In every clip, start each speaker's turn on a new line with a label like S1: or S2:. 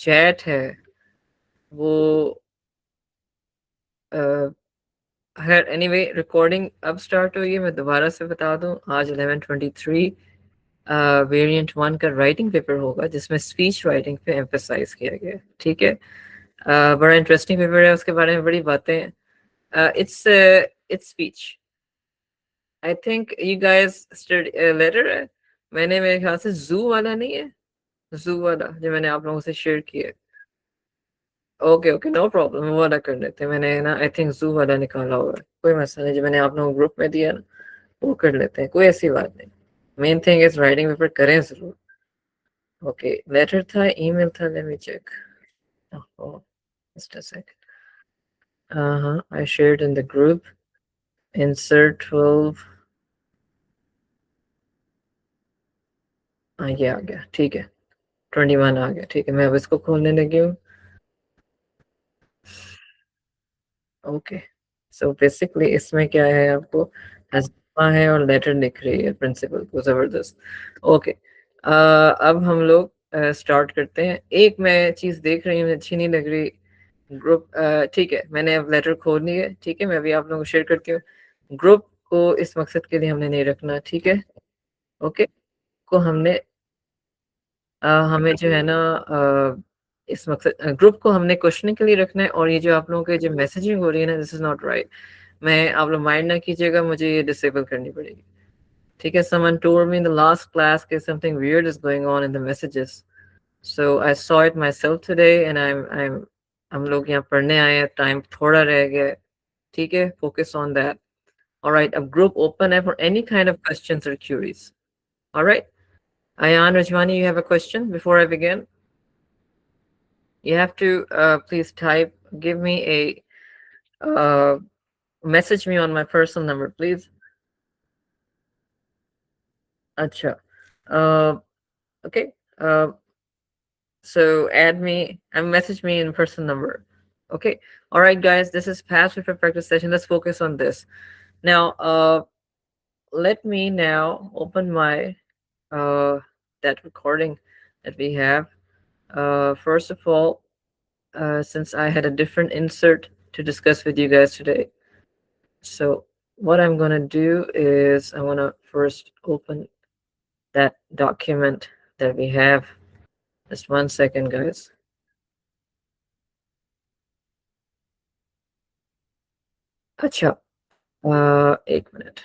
S1: Chat है वो खैर एनीवे रिकॉर्डिंग अब स्टार्ट हुई है। मैं दोबारा से बता दूं, आज 11:23 वेरिएंट 1 का राइटिंग पेपर होगा जिसमें स्पीच राइटिंग पे एम्फेसाइज किया गया है। ठीक है, बड़ा इंटरेस्टिंग पेपर है, उसके बारे में बड़ी बातें हैं। It's speech. I think you guys study letter है। मैंने मेरे ख्याल से जू वाला नहीं है, जू वाला जो मैंने आप लोगों से शेयर किया। ओके ओके, नो प्रॉब्लम, वो वाला कर लेते हैं। मैंने ना आई थिंक जू वाला निकाला हुआ है, कोई मसला नहीं। जो मैंने आप लोगों को ग्रुप में दिया ना, वो कर लेते हैं, कोई ऐसी बात नहीं। Main thing is writing paper करें जरूर। ओके, लेटर था, ईमेल था, let me check. Oh, just a second. हाँ, I shared in the group insert 12। हाँ, ये आ गया, ठीक है। 21 आ गया, ठीक है। मैं अब इसको खोलने लगी हूँ। ओके, सो बेसिकली इसमें क्या है, आपको हज़मा है और लेटर लिख रही है प्रिंसिपल को, जबरदस्त। ओके, अब हम लोग स्टार्ट करते हैं। एक मैं चीज देख रही हूँ, अच्छी नहीं लग रही। ग्रुप, ठीक है, मैंने अब लेटर खोल ली है। ठीक है, मैं अभी आप लोगों को शेयर करती हूँ। ग्रुप को इस मकसद के लिए हमने नहीं रखना, ठीक है। ओके, को हमने हमें जो है ना, इस मकसद ग्रुप को हमने क्वेश्चन के लिए रखना है। और ये जो आप लोगों के जो मैसेजिंग हो रही है ना, दिस इज नॉट राइट। मैं, आप लोग माइंड ना कीजिएगा, मुझे ये डिसेबल करनी पड़ेगी। ठीक है, someone told me in the last class that something weird is going on in the messages, so I saw it myself today and I'm हम लोग यहाँ पढ़ने आए हैं, टाइम थोड़ा रह गया है। ठीक है, focus on that. All right, a group open है for any kind of questions or queries. All right, Ayan Rajwani, you have a question before I begin? You have to please type, give me a message me on my personal number, please. Acha. Okay. So add me and message me in person number. Okay. All right, guys, this is past paper practice session. Let's focus on this. Now, let me now open my that recording that we have. First of all, since I had a different insert to discuss with you guys today. So what I'm gonna do is I wanna first open that document that we have. Just 1 second, guys. अच्छा, 1 minute.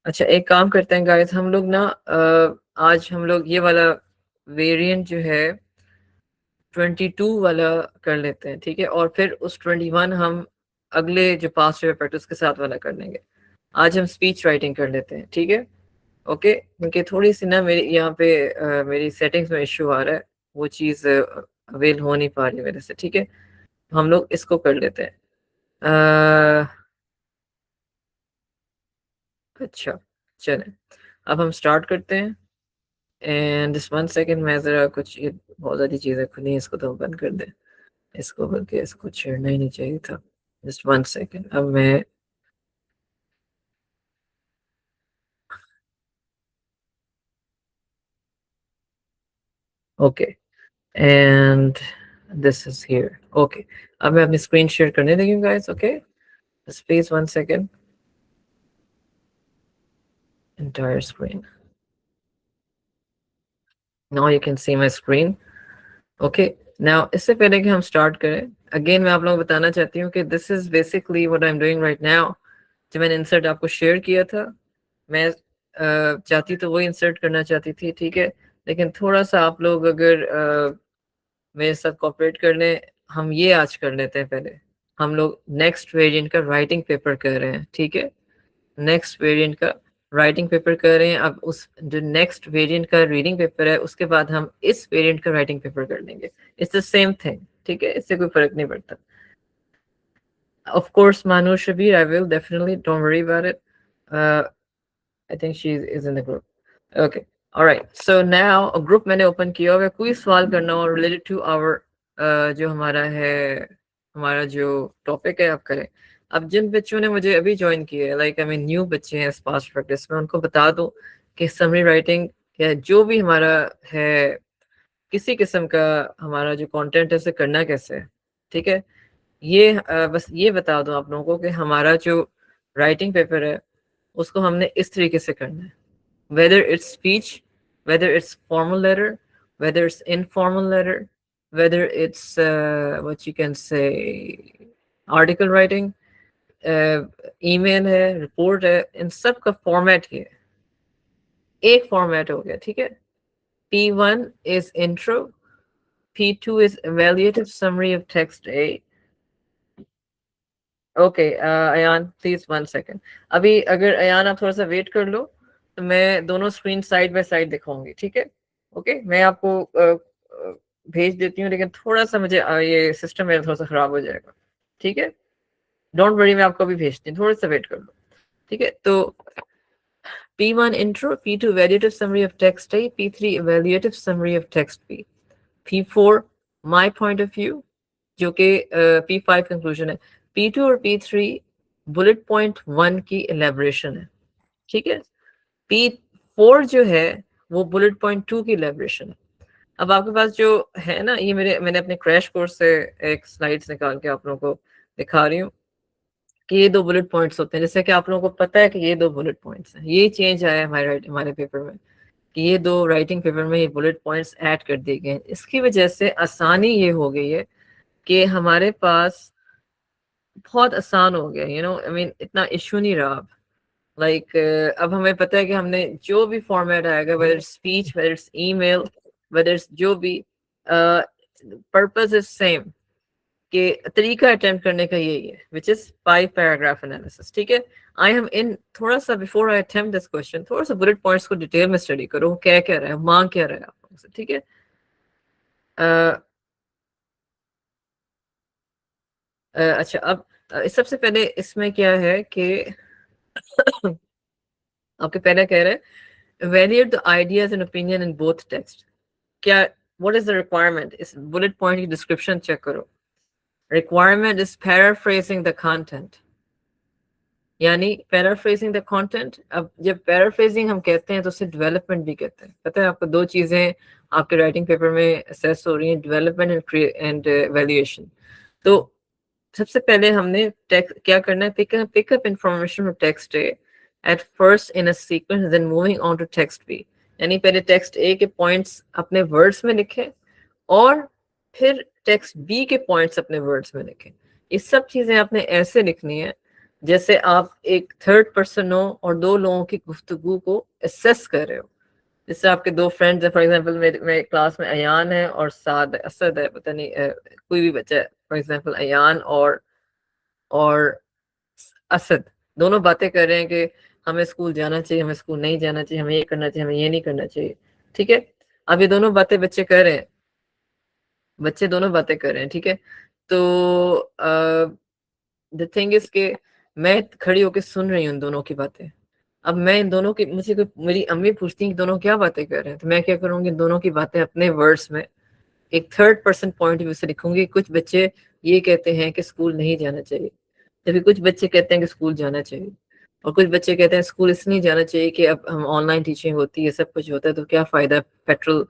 S1: अच्छा, एक काम करते हैं guys, हम लोग ना आज हम लोग ये वाला वेरिएंट जो है 22 वाला कर लेते हैं, ठीक है। और फिर उस 21 हम अगले जो पास्ट पेपर प्रैक्टिस के साथ वाला कर लेंगे। आज हम स्पीच राइटिंग कर लेते हैं, ठीक है। ओके, क्योंकि थोड़ी सी ना मेरी यहाँ पे मेरी सेटिंग्स में इशू आ रहा है, वो चीज़ अवेल हो नहीं पा रही मेरे से, ठीक है। हम लोग इसको कर लेते हैं। अच्छा, चलें, अब हम स्टार्ट करते हैं। एंड जस्ट 1 सेकंड, मैं ज़रा कुछ, ये बहुत ज़्यादा चीज़ें खुली हैं, इसको तो बंद कर दें। इसको बल्कि इसको छेड़ना ही नहीं चाहिए था। जस्ट 1 सेकंड, अब मैं okay, and this is here. Okay, अब मैं अपनी स्क्रीन शेयर करने लगी हूँ guys. Okay, just please 1 second, entire screen. Now you can see my screen. Okay, now इससे पहले कि हम स्टार्ट करें, अगेन मैं आप लोगों को बताना चाहती हूँ कि this is basically what I am doing right now. जो मैंने इंसर्ट आपको शेयर किया था, मैं चाहती तो वो इंसर्ट करना चाहती थी, ठीक है। लेकिन थोड़ा सा आप लोग अगर मेरे साथ कोऑपरेट कर लें, हम ये आज कर लेते हैं। पहले हम लोग नेक्स्ट वेरिएंट का राइटिंग पेपर कर रहे हैं, ठीक है। नेक्स्ट वेरिएंट का राइटिंग पेपर कर रहे हैं। अब उस जो नेक्स्ट वेरिएंट का रीडिंग पेपर है, उसके बाद हम इस वेरिएंट का राइटिंग पेपर कर लेंगे। इट्स द सेम थिंग, ठीक है, इससे कोई फर्क नहीं पड़ता। Of course Manu Shabir, I will definitely, don't worry about it. I think she is in the group. Okay, alright, so now group मैंने ओपन किया होगा। कोई सवाल करना हो रिलेटेड टू आवर जो हमारा है, हमारा जो टॉपिक है, आप करें। अब जिन बच्चों ने मुझे अभी ज्वाइन किया है, लाइक आई मीन न्यू बच्चे हैं पास्ट प्रैक्टिस में, उनको बता दो कि समरी राइटिंग या जो भी हमारा है, किसी किस्म का हमारा जो कंटेंट है उसे करना कैसे है, ठीक है। ये बस ये बता दो आप लोगों को कि हमारा जो राइटिंग पेपर है उसको हमने इस तरीके से करना है, whether it's speech, whether it's formal letter, whether it's informal letter, whether it's what you can say article writing, email है, रिपोर्ट है, इन सब का फॉर्मेट ही है, एक फॉर्मेट हो गया, ठीक है। P1 is intro, P2 is evaluative summary of text A. Okay Ayaan please 1 second, अभी अगर अयान आप थोड़ा सा वेट कर लो तो मैं दोनों स्क्रीन साइड बाय साइड दिखाऊंगी, ठीक है। ओके मैं आपको भेज देती हूँ, लेकिन थोड़ा सा मुझे ये सिस्टम मेरा थोड़ा सा खराब हो जाएगा, ठीक है। डोंट वरी, मैं आपको अभी भेजती हूँ, थोड़ा सा वेट कर लो, ठीक है। तो P1 intro, P2 evaluative summary of text A, P3 evaluative summary of text B, P4 my point of view जो कि P5 कंक्लूजन है, P2 और P3 बुलेट पॉइंट 1 की एलेबरेशन है, ठीक है। P4 जो है वो बुलेट पॉइंट 2 की एलेबरेशन है। अब आपके पास जो है ना, ये मैंने अपने क्रैश कोर्स से एक स्लाइड्स निकाल के आप लोगों को दिखा रही हूँ कि ये 2 बुलेट पॉइंट्स होते हैं, जैसे कि आप लोगों को पता है कि ये 2 बुलेट पॉइंट्स हैं, ये चेंज आया है हमारे पेपर में कि ये 2 राइटिंग पेपर में ये बुलेट पॉइंट्स ऐड कर दिए गए हैं। इसकी वजह से आसानी ये हो गई है कि हमारे पास बहुत आसान हो गया, यू नो आई मीन इतना इशू नहीं रहा अब। लाइक अब हमें पता है कि हमने जो भी फॉर्मेट आएगा, whether speech, whether it's email, whether it's जो भी, पर्पस इज सेम, कि तरीका अटेम्प्ट करने का यही है, विच इज 5 पैराग्राफ एनालिसिस, ठीक है। आई एम इन थोड़ा सा before I attempt this question, थोड़ा सा बुलेट पॉइंट्स को डिटेल में स्टडी करो, क्या क्या रहा है, मांग क्या रहा है आप लोगों से, ठीक है। अच्छा अब सबसे पहले इसमें क्या है कि आपके पहले कह रहे हैं evaluate the ideas and opinion in both text, क्या what is the requirement, इस बुलेट पॉइंट की डिस्क्रिप्शन चेक करो। requirement is paraphrasing the content, यानी पैराफ्रेजिंग द कंटेंट। अब जब पैराफ्रेजिंग हम कहते हैं तो उसे डेवलपमेंट भी कहते हैं, पता है आपको। 2 चीजें आपके राइटिंग पेपर में असेस हो रही हैं, डेवलपमेंट एंड वैल्यूएशन। तो सबसे पहले हमने टेक्स्ट क्या करना है, pick up information from text A at first in a sequence, then moving on to text B, यानी पहले टेक्स्ट A के पॉइंट्स अपने वर्ड्स में लिखें और फिर टेक्स्ट B के पॉइंट्स अपने वर्ड्स में लिखें। ये सब चीजें आपने ऐसे लिखनी है जैसे आप एक थर्ड पर्सन हो और 2 लोगों की गुफ्तगू को असेस कर रहे हो। जैसे आपके 2 फ्रेंड्स हैं, फॉर एग्जांपल मेरे क्लास में अयान है और साद असद है, पता नहीं कोई भी बच्चा है, फॉर एग्जांपल अयान और असद दोनों बातें कर रहे हैं कि हमें स्कूल जाना चाहिए, हमें स्कूल नहीं जाना चाहिए, हमें ये करना चाहिए, हमें ये नहीं करना चाहिए, ठीक है। अब ये दोनों बातें बच्चे कर रहे हैं, बच्चे दोनों बातें कर रहे हैं, ठीक है। तो द थिंग इज के मैं खड़ी होकर सुन रही हूँ इन दोनों की बातें। अब मैं इन दोनों की, मुझे कोई मेरी अम्मी पूछती है कि दोनों क्या बातें कर रहे हैं, तो मैं क्या करूंगी, इन दोनों की बातें अपने वर्ड्स में एक third person point of view से लिखूंगी। कुछ बच्चे ये कहते हैं कि स्कूल नहीं जाना चाहिए, जबकि कुछ बच्चे कहते हैं कि स्कूल जाना चाहिए, और कुछ बच्चे कहते हैं स्कूल इसलिए जाना चाहिए कि अब हम ऑनलाइन टीचिंग होती है, सब कुछ होता है, तो क्या फ़ायदा पेट्रोल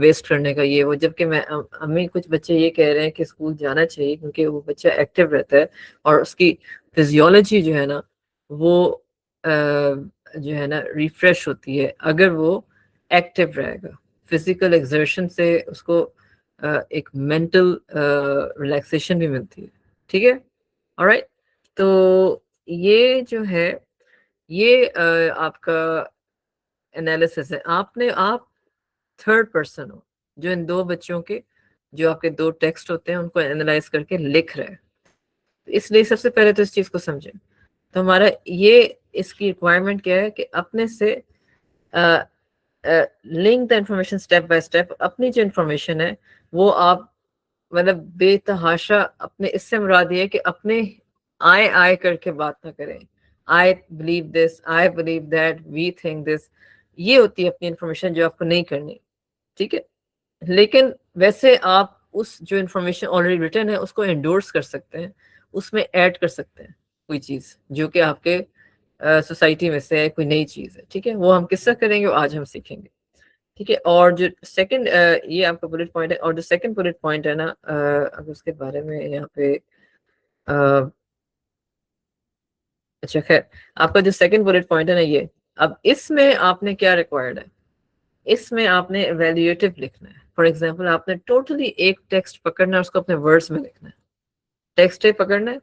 S1: वेस्ट करने का, ये वो। जबकि मैं अम्मी कुछ बच्चे ये कह रहे हैं कि स्कूल जाना चाहिए क्योंकि वो बच्चा एक्टिव रहता है और उसकी फिजियोलॉजी जो है ना वो जो है ना रिफ्रेश होती है अगर वो एक्टिव रहेगा। फिजिकल एक्सर्शन से उसको एक मेंटल रिलैक्सेशन भी मिलती है, ठीक है। ऑलराइट, तो ये जो है ये आपका एनालिसिस है। आप थर्ड पर्सन हो जो इन 2 बच्चों के, जो आपके 2 टेक्स्ट होते हैं उनको एनालाइज करके लिख रहे हैं। इसलिए सबसे पहले तो इस चीज को समझें। तो हमारा ये इसकी रिक्वायरमेंट क्या है कि अपने से link the information step by step. अपनी जो इंफॉर्मेशन है वो आप मतलब बेतहाशा अपने, इससे मुराद ये है कि अपने आई करके बात ना करें। I believe this, I believe that, we think this, ये होती है अपनी इंफॉर्मेशन जो आपको नहीं करनी, ठीक है। लेकिन वैसे आप उस जो इंफॉर्मेशन ऑलरेडी रिटन है उसको एंडोर्स कर सकते हैं, उसमें ऐड कर सकते हैं, कोई चीज जो कि आपके सोसाइटी में से है, कोई नई चीज है, ठीक है, वो हम किससे करेंगे, वो आज हम सीखेंगे, ठीक है। और जो सेकंड ये आपका बुलेट पॉइंट है, और जो सेकंड बुलेट पॉइंट है ना, अब उसके बारे में यहाँ पे अच्छा खैर, आपका जो सेकंड बुलेट पॉइंट है ना ये, अब इसमें आपने क्या रिक्वायर्ड है, इसमें आपने एवेल्यूएटिव लिखना है। फॉर एग्जांपल आपने टोटली एक टेक्स्ट पकड़ना है, उसको अपने वर्ड्स में लिखना है, टेक्स्ट है पकड़ना है,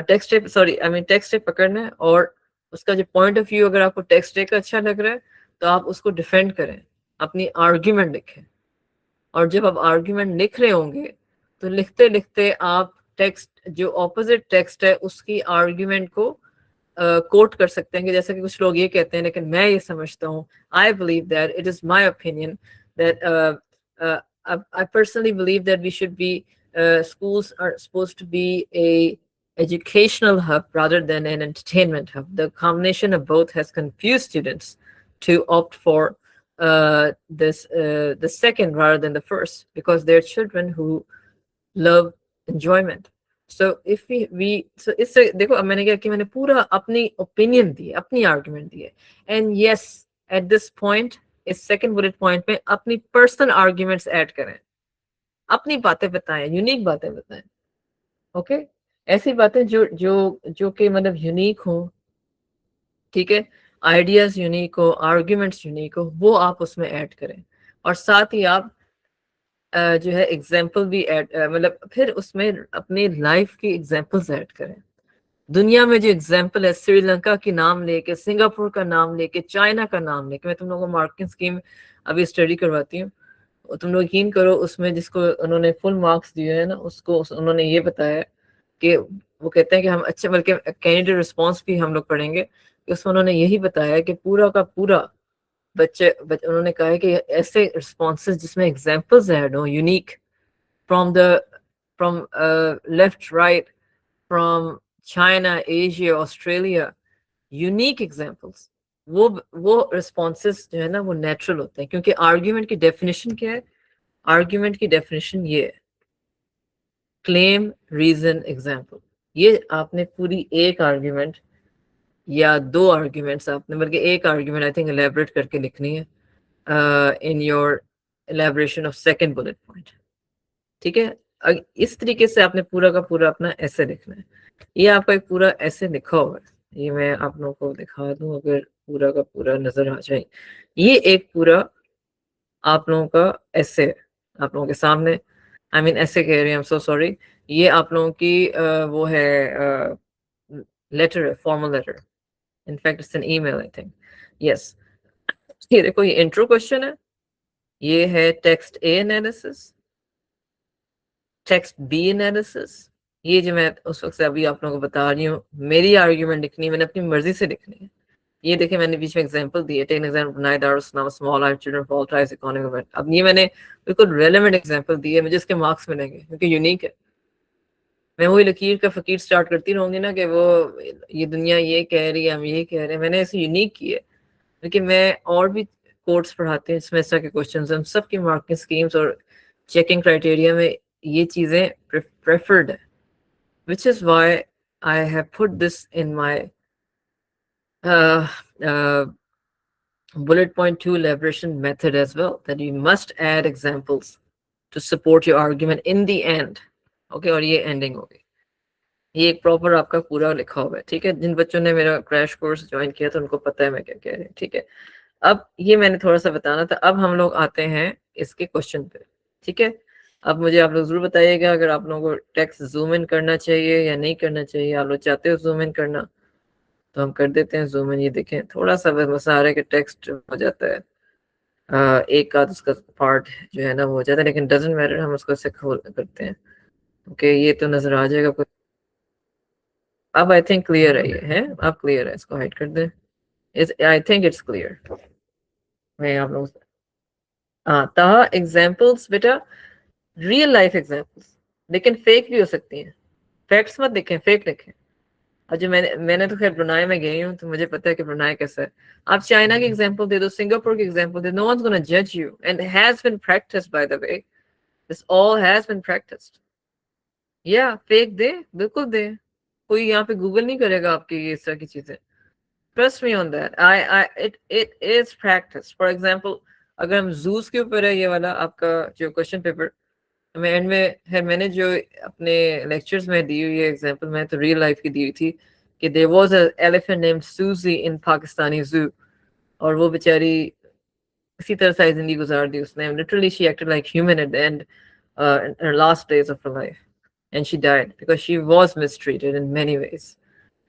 S1: टेक्स्ट है सॉरी आई मीन टेक्स्ट है पकड़ना है, और उसका जो पॉइंट ऑफ व्यू, अगर आपको टेक्स्ट का अच्छा लग रहा है तो आप उसको डिफेंड करें, अपनी आर्ग्यूमेंट लिखें। और जब आप आर्ग्यूमेंट लिख रहे होंगे तो लिखते लिखते आप टेक्स्ट, जो ऑपोजिट टेक्स्ट है उसकी आर्ग्यूमेंट को कोट कर सकते हैं। कि जैसे कि कुछ लोग ये कहते हैं, लेकिन मैं ये समझता हूँ, आई believe that, it is my opinion that, I personally believe that we should be schools are supposed to be a educational hub rather than an entertainment hub. The combination of both has confused students to opt for the second rather than the first, because they're children who love enjoyment. So if we so इससे देखो, अब मैंने क्या कि मैंने पूरा अपनी opinion दी, अपनी आर्गुमेंट दी है, and yes at this point, इस सेकंड बुलेट पॉइंट में अपनी पर्सनल आर्ग्यूमेंट्स ऐड करें, अपनी बातें बताएं, यूनिक बातें बताएं, ओके, ऐसी बातें जो जो जो कि मतलब यूनिक हो, ठीक है, आइडियाज यूनिक हो, आर्ग्यूमेंट्स यूनिक हो, वो आप उसमें ऐड करें। और साथ ही आप जो है एग्जाम्पल भी ऐड, मतलब फिर उसमें अपनी लाइफ की एग्जाम्पल्स ऐड करें। दुनिया में जो एग्जाम्पल है, श्रीलंका की नाम लेके, सिंगापुर का नाम लेके, चाइना का नाम लेके, मैं तुम लोगों को मार्केटिंग स्कीम अभी स्टडी करवाती हूँ, तुम लोग यकीन करो, उसमें जिसको उन्होंने फुल मार्क्स दिए हैं ना, उसको उन्होंने ये बताया कि वो कहते हैं कि हम अच्छे, बल्कि कैंडिडेट रिस्पॉन्स भी हम लोग पढ़ेंगे, कि उसमें उन्होंने यही बताया कि पूरा का पूरा उन्होंने कहा है कि ऐसे रिस्पॉन्सेज जिसमें एग्जाम्पल्स ऐड हो, unique, from the from left right, from China, Asia, Australia, unique examples, वो रिस्पॉन्सेज जो है ना वो नेचुरल होते हैं। क्योंकि आर्ग्यूमेंट की डेफिनेशन क्या है, आर्ग्यूमेंट की डेफिनेशन ये है, क्लेम, रीजन, एग्जाम्पल। ये आपने पूरी एक आर्ग्यूमेंट या दो आर्ग्यूमेंट्स आपने, बल्कि एक आर्ग्यूमेंट आई थिंक एलेबरेट करके लिखनी है in your elaboration of second bullet point, ठीक है। इस तरीके से आपने पूरा का पूरा अपना ऐसे लिखना है। ये आपका एक पूरा ऐसे लिखा हुआ है, ये मैं आप लोगों को दिखा दूं, अगर पूरा का पूरा नजर आ जाए, ये एक पूरा आप लोगों का ऐसे आप लोगों के सामने, आई मीन ऐसे कह रही हूँ, सो सॉरी, ये आप लोगों की वो है लेटर है, formal letter, in fact it's an email I think, yes. ये देखो, ये इंट्रो क्वेश्चन है, ये है text A analysis, text B analysis. ये जो मैं उस वक्त से अभी आप लोगों को बता रही हूँ, मेरी आर्ग्यूमेंट लिखनी है, मैंने अपनी मर्जी से लिखनी है। ये देखिए, मैंने बीच में एग्जांपल दिए, take an example, night hours now small our children fall tries economic. अब ये मैंने बिल्कुल रेलेवेंट एग्जांपल दिए, मुझे इसके मार्क्स मिलेंगे क्योंकि यूनिक है। मैं वही लकीर का फकीर स्टार्ट करती रहूंगी ना कि वो ये दुनिया ये कह रही है, हम ये कह रहे हैं, मैंने ऐसे यूनिक की है। क्योंकि मैं और भी कोर्स पढ़ाते हैं इसमें, इस तरह के क्वेश्चन, हम सबकी मार्किंग स्कीम्स और चेकिंग क्राइटेरिया में ये चीज़ें प्रेफर्ड है, which is why I have put this in my uh, uh, bullet point 2 elaboration method as well, that you must add examples to support your argument in the end, okay, और ये ending होगी, ये एक proper आपका पूरा लिखा हुआ है, ठीक है। जिन बच्चों ने मेरा क्रैश कोर्स ज्वाइन किया तो उनको पता है मैं क्या कह रही हूँ, ठीक है। अब ये मैंने थोड़ा सा बताना था, अब हम लोग आते हैं इसके क्वेश्चन पे, ठीक है। अब मुझे आप लोग जरूर बताइएगा अगर आप लोगों को टेक्स्ट जूम इन करना चाहिए या नहीं करना चाहिए। आप लोग चाहते हो जूम इन करना तो हम कर देते हैं जूम इन। ये देखें, थोड़ा सा बस मसला आ रहा है कि टेक्स्ट हो जाता है, एक आध उसका पार्ट जो है ना वो हो जाता है, लेकिन डजेंट मैटर, हम उसको ऐसे खोल करते हैं, ओके। ये तो नजर आ जाएगा कुछ। अब आई थिंक क्लियर है, ये है, अब क्लियर है, इसको हाइड कर दें। I think it's clear. मैं आप लोग हाँ, एग्जाम्पल्स बेटा, रियल लाइफ एग्जाम्पल्स, लेकिन फेक भी हो सकती हैं। फैक्ट्स मत देखें, फेक लिखें। और जो मैंने तो खैर ब्रुनाई में गई हूँ तो मुझे पता है कि ब्रुनाई कैसा है। आप चाइना की एग्जांपल दे दो, सिंगापुर की एग्जांपल दे दो, नो वंस गोना जज you, and has been practised by the way, this all has been practised. या फेक दे, बिल्कुल दे, कोई यहाँ पे गूगल नहीं करेगा आपकी ये इस तरह की चीजें. Trust me on that. I it is practice. For example, अगर हम जूस के ऊपर है ये वाला आपका जो क्वेश्चन पेपर, मैं एंड में है, मैंने जो अपने लेक्चर्स में दी हुई एग्जांपल मैं तो रियल लाइफ की दी हुई थी कि there was a elephant named Suzy इन पाकिस्तानी जू, और वो बेचारी इसी तरह से जिंदगी गुजार दी उसने. Literally she acted like human at the end in her last days of her life, and she died because she was mistreated in many ways.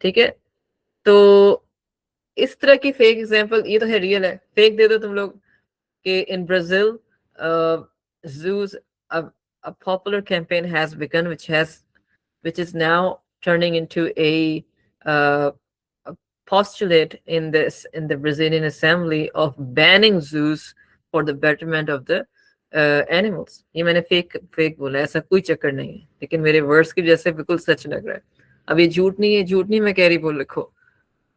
S1: ठीक है. तो इस तरह की फेक एग्जांपल, ये तो है रियल है, फेक दे दो तुम लोग कि in Brazil, zoos, a popular campaign has begun, which is now turning into a postulate in the Brazilian Assembly of banning zoos for the betterment of the animals. ये मैंने फेक बोला, ऐसा कोई चक्कर नहीं है, लेकिन मेरे वर्ड्स की जैसे बिल्कुल सच लग रहा है. अब ये झूठ नहीं है, झूठ नहीं मैं कह रही, बोल लिखो,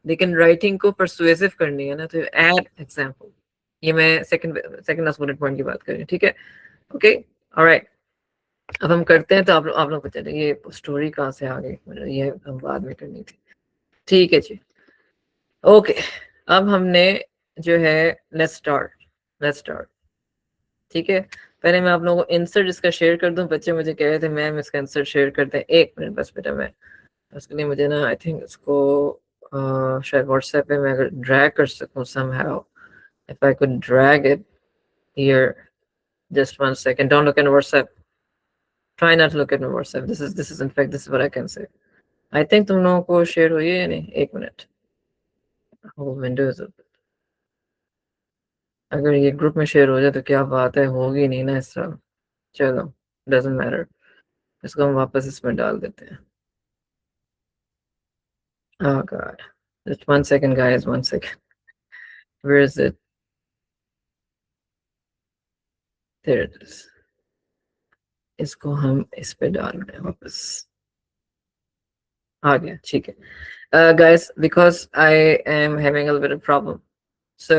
S1: लेकिन राइटिंग को परसुएसिव करनी है ना, तो ऐड एग्जाम्पल. ये मैं सेकंड लास्ट बुलेट पॉइंट की बात कर रही हूँ. ठीक है. ओके. ऑलराइट. अब हम करते हैं, तो आप लोग बता दें ये स्टोरी कहाँ से आ गई, ये हम बाद में करनी थी. ठीक है जी. ओके. अब हमने जो है लेट्स स्टार्ट. ठीक है. पहले मैं आप लोगों को इंसर्ट इसका शेयर कर दूं. बच्चे मुझे कह रहे थे मैम इसका इंसर्ट शेयर करते हैं. 1 मिनट बस बेटा, मैं उसके लिए मुझे ना आई थिंक इसको शायद व्हाट्सएप पे मैं अगर ड्रैग कर सकूं somehow, if I could drag it here. Just 1 second. Don't look at WhatsApp. Try not to look at my WhatsApp. This is in fact, this is what I can say. I think तुम लोगों को share हुई है या नहीं. 1 minute. वो Windows, अगर ये ग्रुप में शेयर हो जाए तो क्या बात है, होगी नहीं ना इस तरह. चलो, डजंट मैटर. इसको हम वापस इसमें डाल देते हैं. Oh God. Just 1 second, guys. 1 second. Where is it? There it is. इसको हम इस पे डाल रहे हैं वापस. आ गया. ठीक है. Guys, because I am having a little bit of problem, so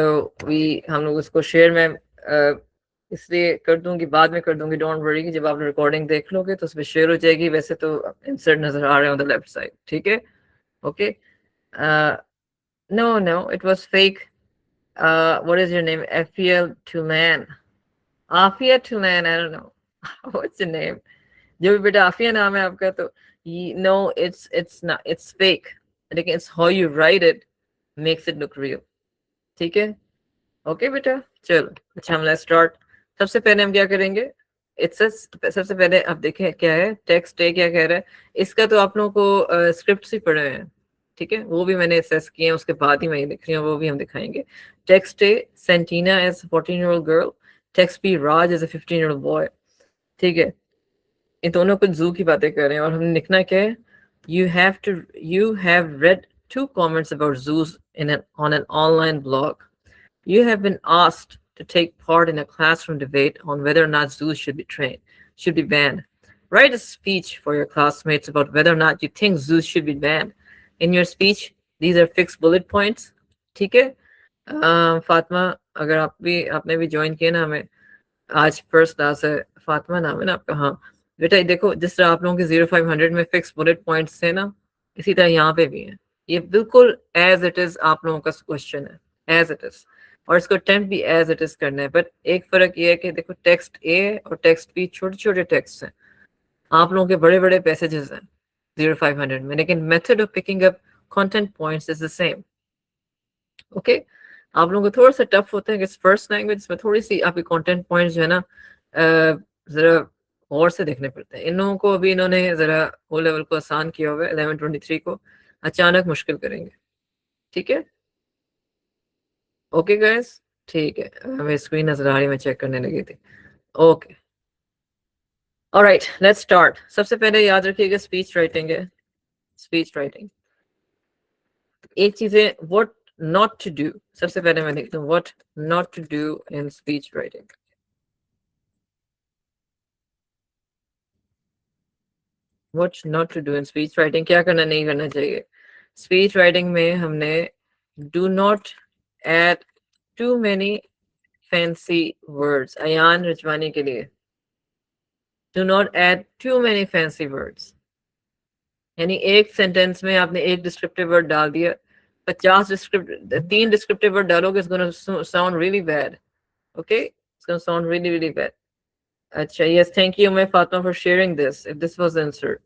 S1: हम लोग इसको शेयर में इसलिए कर दूंगी, बाद में कर दूंगी. डोंट वरी कि जब आप रिकॉर्डिंग देख लोगे तो उसमें शेयर हो जाएगी. वैसे तो इंसर्ट नजर आ रहे हैं ऑन द लेफ्ट साइड. ठीक है. Okay. No, it was fake. What is your name? FPL Tulan. Afia Tulan, I don't know. What's your name? जो भी बेटा आफिया नाम है आपका, तो no, it's not, it's fake. लेकिन it's how you write it makes it look real. ठीक है. ओके बेटा. चलो अच्छा, हम लेट्स स्टार्ट. सबसे पहले हम क्या करेंगे, सबसे पहले आप देखें क्या है टेक्स्ट है, क्या कह रहा है. इसका तो आप लोगों को स्क्रिप्ट ही पढ़े हैं. ठीक है. वो भी मैंने असेस किए हैं, उसके बाद ही मैं ये लिख रही हूँ, वो भी हम दिखाएंगे. Text A Santina as 14-year-old girl. Text B Raj as a 15-year-old boy. ठीक है. इन दोनों कुछ जू की बातें कर रहे हैं और हमने लिखना क्या है. You have read 2 comments about zoos on an online blog. You have been asked to take part in a classroom debate on whether or not zoos should be banned. Write a speech for your classmates about whether or not you think zoos should be banned. In your speech, these are fixed bullet points. ठीक है. फातिमा, अगर आपने भी join किया ना हमें, आज first class है. फातिमा नाम है ना आपका. हाँ बेटा, देखो जिस तरह आप लोगों के 0500 में फिक्स बुलेट पॉइंट्स थे ना, इसी तरह यहाँ पे भी है. ये बिल्कुल एज इट इज आप लोगों का क्वेश्चन है, एज इट इज. और इसको अटेम्प्ट भी एज इट इज करना है. बट एक फर्क ये है कि देखो टेक्स्ट ए और टेक्स्ट बी छोटे छोटे टेक्स्ट हैं, आप लोगों के बड़े बड़े पैसेजेस हैं 0500 में, लेकिन method of picking up content points is the same. Okay. आप लोगों को थोड़ा सा टफ होता है कि फर्स्ट लैंग्वेज में थोड़ी सी आपके कंटेंट पॉइंट्स जो है ना जरा गौर से देखने पड़ते हैं. इन लोगों को अभी इन्होंने जरा ओ लेवल को आसान किया हुआ है, 1123 को अचानक मुश्किल करेंगे. ठीक है. Okay guys. ठीक है. हमें स्क्रीन नजर आ रही है, मैं चेक करने लगी थी. ओके. Alright, let's start. सबसे पहले याद रखिएगा स्पीच राइटिंग है. स्पीच राइटिंग एक चीज है, व्हाट नॉट टू डू. सबसे पहले मैं लिखता हूँ what not to do in speech writing. What not to do in speech writing, क्या करना नहीं करना चाहिए. स्पीच राइटिंग में हमने do not add too many fancy words. Ayaan Rizwani के लिए, do not add too many fancy words. यानी एक सेंटेंस में आपने एक डिस्क्रिप्टिव वर्ड डाल दिया, 3 डिस्क्रिप्टिव वर्ड डालोगे, it's going to sound really bad. Okay, it's going to sound really really bad. अच्छा, yes, thank you my Fatma for sharing this. If this was the answer,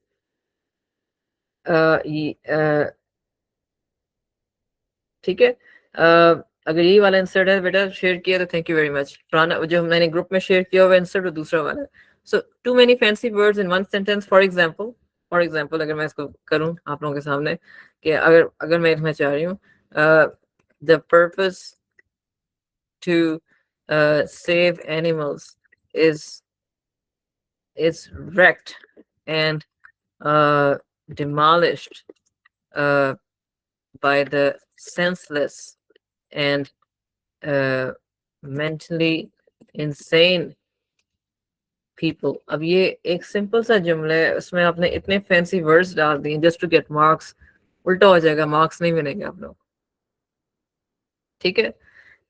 S1: ठीक है, अगर यही वाला answer है बेटा शेयर किया तो थैंक यू वेरी मच। पुराना जो मैंने ग्रुप में शेयर किया हुआ आंसर तो दूसरा वाला। So too many fancy words in one sentence. For example अगर मैं इसको करूं आप लोगों के सामने कि अगर मैं चाह रही हूँ the purpose to save animals is wrecked and demolished by the senseless and mentally insane people। अब ये एक सिंपल सा जुमला है, उसमें आपने इतने फैंसी वर्ड्स डाल दिए जस्ट टू गेट मार्क्स। उल्टा हो जाएगा, मार्क्स नहीं मिलेंगे आप लोग, ठीक है।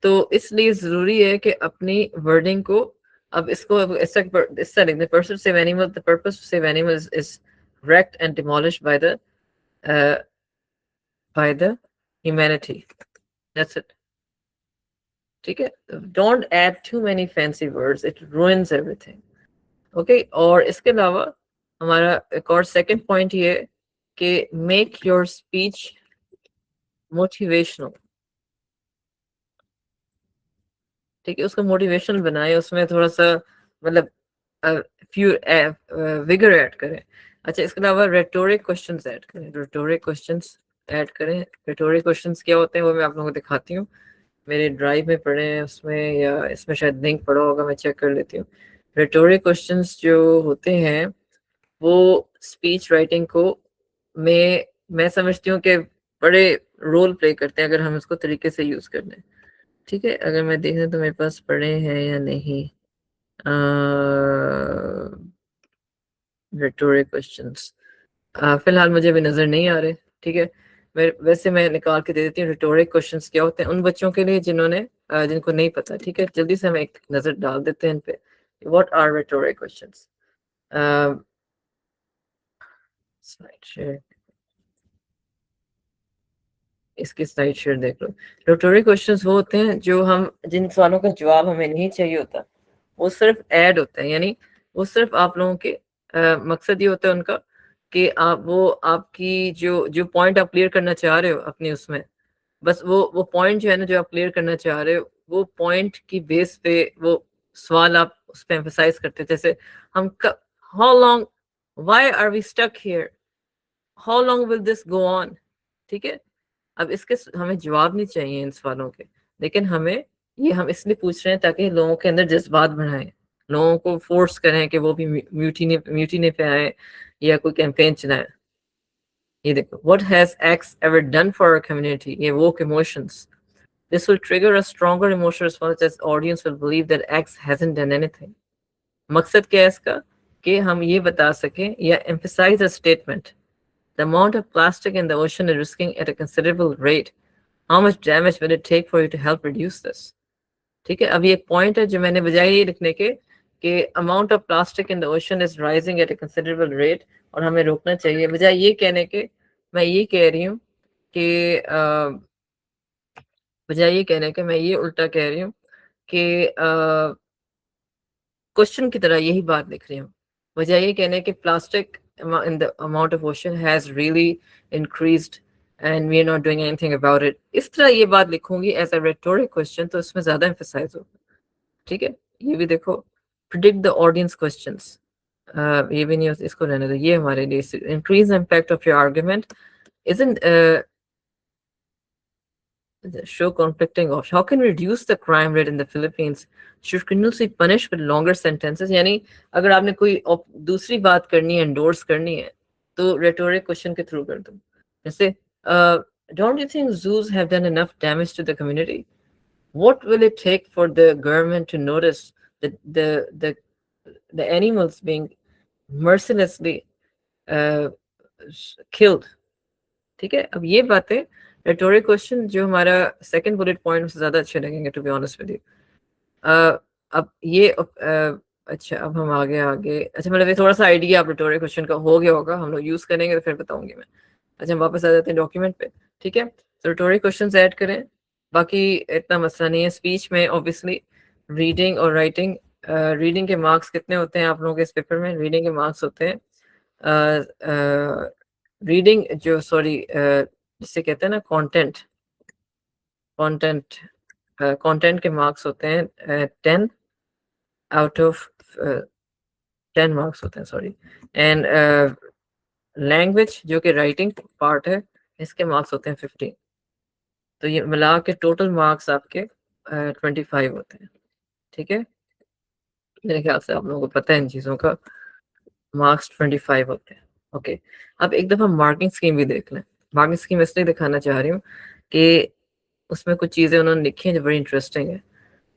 S1: तो इसलिए जरूरी है कि अपनी वर्डिंग को, अब इसको इस तरह लिख दें, purpose save animal, the purpose to save animals is wrecked and demolished by the humanity। That's it, ठीक है। Don't add too many fancy words, it ruins everything। ओके, और इसके अलावा हमारा एक और सेकंड पॉइंट ये कि मेक योर स्पीच मोटिवेशनल, ठीक है। उसको मोटिवेशनल बनाए, उसमें थोड़ा सा मतलब फ्यू विगर ऐड करें। अच्छा, इसके अलावा रेटोरिक क्वेश्चंस ऐड करें, रेटोरिक क्वेश्चंस ऐड करें। रेटोरिक क्वेश्चंस क्या होते हैं वो मैं आप लोगों को दिखाती हूँ, मेरे ड्राइव में पढ़े हैं उसमें, या इसमें शायद लिंक पड़ा होगा, मैं चेक कर लेती हूँ। रेटोरिक क्वेश्चंस जो होते हैं वो स्पीच राइटिंग को मैं समझती हूँ कि बड़े रोल प्ले करते हैं अगर हम इसको तरीके से यूज कर लें, ठीक है। अगर मैं देखें तो मेरे पास पढ़े हैं या नहीं रेटोरिक क्वेश्चंस, फिलहाल मुझे भी नजर नहीं आ रहे, ठीक है। वैसे मैं निकाल के दे देती हूँ रेटोरिक क्वेश्चंस क्या होते हैं उन बच्चों के लिए जिनको नहीं पता, ठीक है। जल्दी से हम एक नजर डाल देते हैं इन पे, what are rhetoric questions. Slide share, इसकी स्लाइड शेयर देख लो। रेटोरिक क्वेश्चंस वो होते हैं जो जिन सवालों का जवाब हमें नहीं चाहिए होता, वो सिर्फ ऐड होते हैं, यानी वो सिर्फ आप लोगों के मकसद ये होता है उनका कि आपकी जो पॉइंट आप क्लियर करना चाह रहे हो अपनी उसमें, बस वो पॉइंट जो है ना जो आप क्लियर करना चाह रहे हो, वो पॉइंट की बेस पे वो सवाल आप उस पर एम्फसाइज करते हैं। जैसे how long, why are we stuck here, how long will this go on, ठीक है। अब इसके हमें जवाब नहीं चाहिए इन सवालों के, लेकिन हम इसलिए पूछ रहे हैं ताकि लोगों के अंदर जज्बात बढ़ाएं, लोगों को फोर्स करें कि वो भी म्यूटिनी पे आए या कोई कैंपेन चलाएं। ये देखो, what has X ever done for our community? ये woke emotions. This will trigger a stronger emotional response as audience will believe that X hasn't done anything. मकसद क्या है इसका कि हम ये बता सकें या emphasize a statement. The amount of plastic in the ocean is risking at a considerable rate. How much damage will it take for you to help reduce this? ठीक है। अब ये एक पॉइंट है जो मैंने बजाय ये लिखने के कि amount of plastic in the ocean is rising at a considerable rate और हमें रोकना चाहिए, बजाय ये कहने के मैं ये कह रही हूँ कि बजाय ये कहने के मैं ये उल्टा कह रही हूँ कि क्वेश्चन की तरह यही बात लिख रही हूँ, बजाय ये कहने के plastic in the amount of ocean has really increased and we are not doing anything about it, इस तरह ये बात लिखूंगी as a rhetoric question, तो इसमें ज्यादा emphasize होगा, ठीक है। ये भी देखो, predict the audience questions, ये भी नहीं, इसको रहने दो, ये हमारे लिए increase the impact of your argument isn't show conflicting options. How can we reduce the crime rate in the Philippines? Should criminals be punished with longer sentences? यानी अगर आपने कोई दूसरी बात करनी है, endorse करनी है, तो rhetoric question के through कर दो। जैसे don't you think zoos have done enough damage to the community? What will it take for the government to notice the animals being mercilessly killed? ठीक है। अब ये बातें रेटोरिक क्वेश्चन जो हमारा सेकंड बुलेट पॉइंट से ज्यादा अच्छे लगेंगे to be honest with you. अब ये अच्छा अब हम आगे अच्छा मतलब ये थोड़ा सा आइडिया आप रिटोरिक क्वेश्चन का हो गया होगा, हम लोग यूज करेंगे तो फिर बताऊंगी मैं। अच्छा हम वापस आ जाते हैं डॉक्यूमेंट पे, ठीक है। तो रिटोरिक क्वेश्चंस ऐड करें, बाकी इतना मसला नहीं है। स्पीच में ऑब्वियसली रीडिंग और राइटिंग, रीडिंग के मार्क्स कितने होते हैं आप लोगों के इस पेपर में? रीडिंग के मार्क्स होते हैं रीडिंग जो सॉरी जिसे कहते हैं ना कंटेंट, कंटेंट कंटेंट के मार्क्स होते हैं 10 आउट ऑफ 10 मार्क्स होते हैं सॉरी। एंड लैंग्वेज जो कि राइटिंग पार्ट है, इसके मार्क्स होते हैं 15। तो ये मिला के टोटल मार्क्स आपके 25 होते हैं, ठीक है। मेरे ख्याल से आप लोगों को पता है इन चीज़ों का, मार्क्स 25 होते हैं। ओके, अब एक दफ़ा मार्किंग स्कीम भी देख लें। मार्किंग स्कीम इसलिए दिखाना चाह रही हूँ कि उसमें कुछ चीज़ें उन्होंने लिखी हैं जो बड़ी इंटरेस्टिंग है।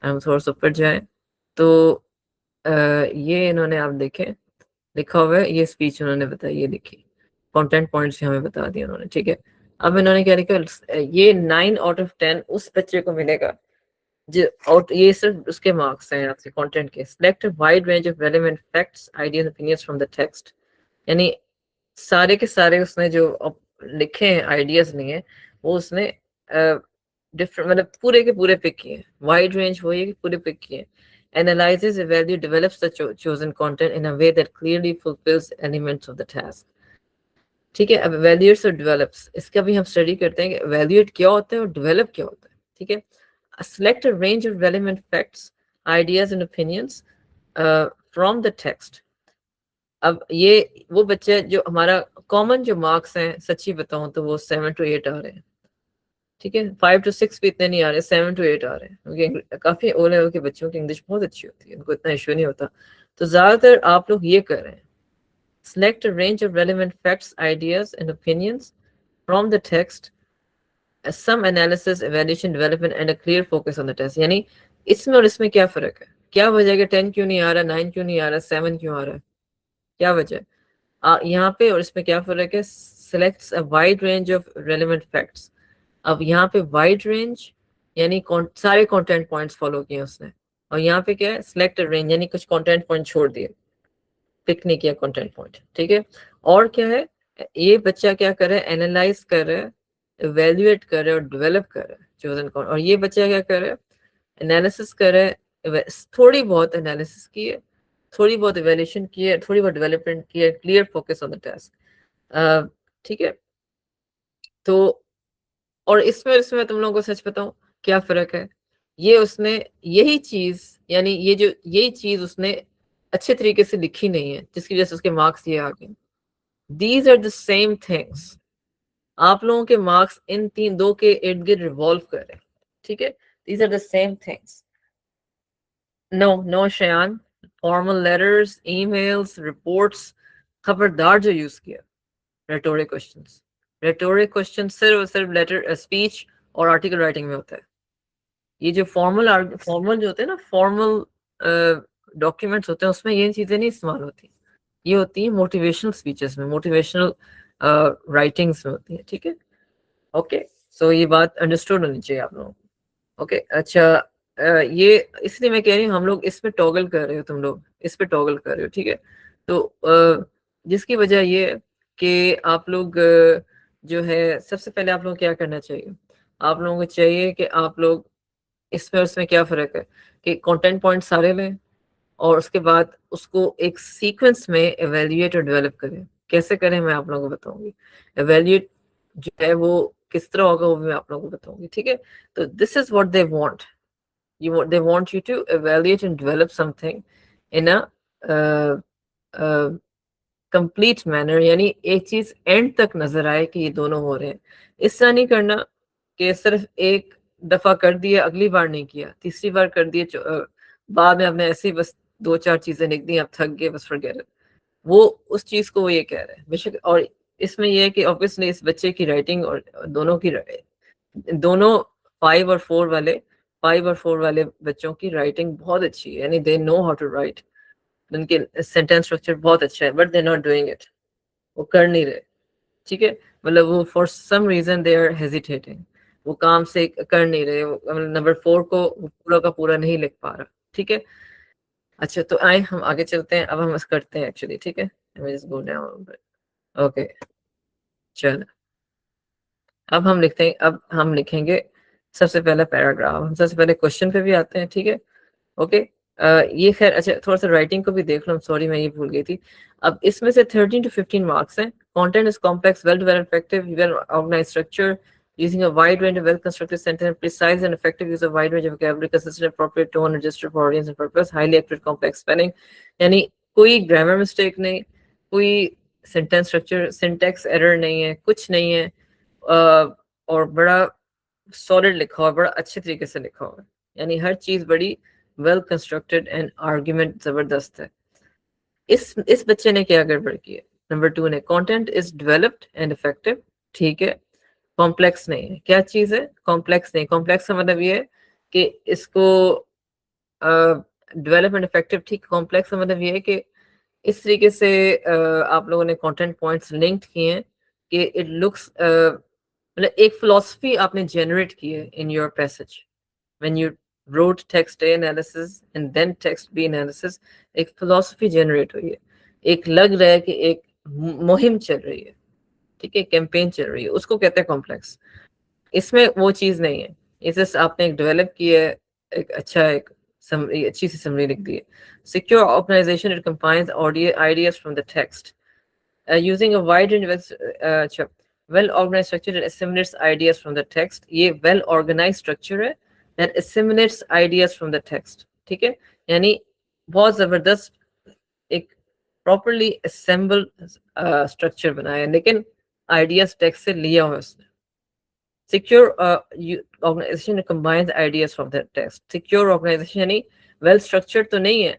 S1: हम थोड़ा सा ऊपर जाएँ तो ये इन्होंने आप देखें लिखा हुआ है, ये स्पीच उन्होंने बताई, ये लिखी कंटेंट पॉइंट्स हमें बता दिए उन्होंने, ठीक है। अब इन्होंने क्या लिखा, ये 9 आउट ऑफ 10 उस बच्चे को मिलेगा जो, और ये सिर्फ उसके मार्क्स हैं आपसे कंटेंट के। Select wide range of relevant facts ideas opinions from the text, यानी सारे के सारे उसने जो लिखे हैं आइडियाज नहीं है, वो उसने डिफरेंट मतलब पूरे के पूरे पिक किए। वाइड रेंज वो ये कि पूरे पिक किए। Analyzes, evaluates, develops the chosen content in a way that clearly fulfills elements of the task. ठीक है, अब evaluates और develops, इसका भी हम स्टडी करते हैं कि evaluate क्या होता है और develop क्या होता है, ठीक है। Select a range of relevant facts, ideas and opinions from the text. अब ये वो बच्चे जो हमारा कॉमन जो मार्क्स हैं, सच्ची बताऊं तो वो 7 to 8 आ रहे हैं, ठीक है। 5 to 6 भी इतने नहीं आ रहे, 7 to 8 आ रहे हैं, क्योंकि काफी ओ लेवल के बच्चों की इंग्लिश बहुत अच्छी होती है, उनको इतना इशू नहीं होता। तो ज्यादातर आप लोग ये कर रहे हैं, select a range of relevant facts, ideas and opinions from the text, some analysis, evaluation, development and a clear focus on the test। यानी इसमें और इसमें क्या फर्क है, क्या वजह है कि 10 क्यों नहीं आ रहा, 9 क्यों नहीं आ रहा, 7 क्यों आ रहा है, क्या वजह है? यहाँ पे और इसमें क्या फर्क है? selects a wide range of relevant facts। अब यहाँ पे वाइड रेंज यानी सारे कंटेंट पॉइंट्स फॉलो किए उसने, और यहाँ पे क्या है, सिलेक्ट रेंज यानी कुछ कंटेंट पॉइंट छोड़ दिए, पिक नहीं किया कंटेंट पॉइंट, ठीक है। और क्या है, ये बच्चा क्या कर रहा है, एनालाइज कर रहा है, इवेल्युएट कर रहा है और डेवलप कर रहा है चोजन कौन। और ये बच्चा क्या कर रहा है, एनालिसिस कर रहा है, थोड़ी बहुत एनालिसिस की है, थोड़ी बहुत इवेल्यूशन की है, थोड़ी बहुत डेवलपमेंट की है, clear focus on the task, ठीक है। तो और इसमें तुम लोगों को सच बताऊं क्या फर्क है, ये उसने यही चीज यानी यही चीज उसने अच्छे तरीके से लिखी नहीं है, जिसकी वजह से उसके मार्क्स ये आ गए। These are the same things, आप लोगों के मार्क्स इन दो के इर्द गिर्द रिवॉल्व कर रहे हैं, ठीक है। These are the same things. No Shayan, formal letters, emails, reports, खबरदार जो यूज किया रेटोरिक क्वेश्चंस। रेटोरिक क्वेश्चन सिर्फ और सिर्फ लेटर स्पीच और आर्टिकल राइटिंग में होता है। ये जो फॉर्मल जो होते हैं ना, फॉर्मल डॉक्यूमेंट्स होते हैं, उसमें ये चीजें नहीं इस्तेमाल होती। ये होती है मोटिवेशनल स्पीचेस में, मोटिवेशनल राइटिंग्स में होती है, ठीक है। ओके, सो ये बात अंडरस्टूड होनी चाहिए आप लोगों को। ओके, अच्छा ये इसलिए मैं कह रही हूँ हम लोग इस पे टॉगल कर रहे हो, तुम लोग इस पे टॉगल कर रहे हो, ठीक है। तो जिसकी वजह ये है कि आप लोग जो है सबसे पहले आप लोग क्या करना चाहिए, आप लोगों को चाहिए कि आप लोग इसमें और इसमें क्या फर्क है कि कंटेंट पॉइंट सारे लें और उसके बाद उसको एक सीक्वेंस में एवेल्युएट और डेवलप करें। कैसे करें मैं आप लोगों को बताऊंगी, एवेल्युएट जो है वो किस तरह होगा वो मैं आप लोगों को बताऊंगी, ठीक है। तो this is what they want, they want you to evaluate and develop something in a complete manner, यानी एक चीज एंड तक नजर आए कि ये दोनों हो रहे हैं। इस तरह नहीं करना कि सिर्फ एक दफा कर दिया, अगली बार नहीं किया, तीसरी बार कर दिया, बाद में आपने ऐसे ही बस दो चार चीजें लिख दी, आप थक गए, बस फॉरगेट इट। वो उस चीज को वो ये कह रहे हैं बेशक। और इसमें यह है कि ऑब्वियसली इस बच्चे की राइटिंग और दोनों 5 और 4 वाले बच्चों की राइटिंग बहुत अच्छी है, यानी they know how to write, उनके सेंटेंस स्ट्रक्चर बहुत अच्छा है, but they not doing it, वो कर नहीं रहे, ठीक है। मतलब वो for some reason they are hesitating, वो काम से कर नहीं रहे, नंबर 4 को पूरा का पूरा नहीं लिख पा रहा, ठीक है। अच्छा तो आए हम आगे चलते हैं, अब हम करते हैं एक्चुअली, ठीक है। ओके चलो, अब हम लिखेंगे सबसे पहला पैराग्राफ। हम सबसे पहले क्वेश्चन पे भी आते हैं, ठीक है। ओके ये खैर अच्छा, थोड़ा सा राइटिंग को भी देख लो, सॉरी मैं ये भूल गई थी। अब इसमें से 13 to 15 मार्क्स हैं। Content is complex, well developed, effective, well organised structure using a wide range of well-constructed sentence, precise and effective use of wide range of vocabulary, consistent appropriate tone and gesture for audience and purpose, highly accurate complex spelling, यानी कोई grammar mistake नहीं, कोई sentence structure syntax error नहीं है, कुछ नहीं है, और बड़ा सॉलिड लिखा हुआ, बड़ा अच्छे तरीके से लिखा हुआ है, यानी हर चीज बड़ी वेल कंस्ट्रक्टेड एंड आर्ग्यूमेंट जबरदस्त है। इस बच्चे ने क्या गड़बड़ की है? नंबर 2 ने content is developed and effective, ठीक है, कॉम्प्लेक्स नहीं है। क्या चीज है? कॉम्प्लेक्स नहीं। कॉम्प्लेक्स का मतलब ये है कि इसको डेवलपमेंट इफेक्टिव, ठीक। कॉम्प्लेक्स का मतलब ये है कि इस तरीके से आप लोगों ने कंटेंट पॉइंट्स लिंक्ड किए हैं कि इट लुक्स, मतलब एक फिलॉसफी आपने जनरेट की है in your passage when you wrote text A analysis and then text B analysis, एक फिलॉसफी जनरेट हुई है, एक लग रहा है कि एक मुहिम चल रही है, ठीक है, कैंपेन चल रही है, उसको कहते हैं कॉम्प्लेक्स। इसमें वो चीज नहीं है। इसे आपने एक डेवलप की है, एक अच्छा एक अच्छी सी समरी लिख दी है। Secure organisation, it combines ideas from the text using a wide range of well organized structure that assimilates ideas from the text। ये well organized structure है that assimilates ideas from the text, ठीक है, यानी बहुत जबरदस्त एक properly assembled structure बनाया है, लेकिन ideas text से लिया हुआ उसने। Secure organization combines ideas from the text। Secure organization यानी well structured तो नहीं है,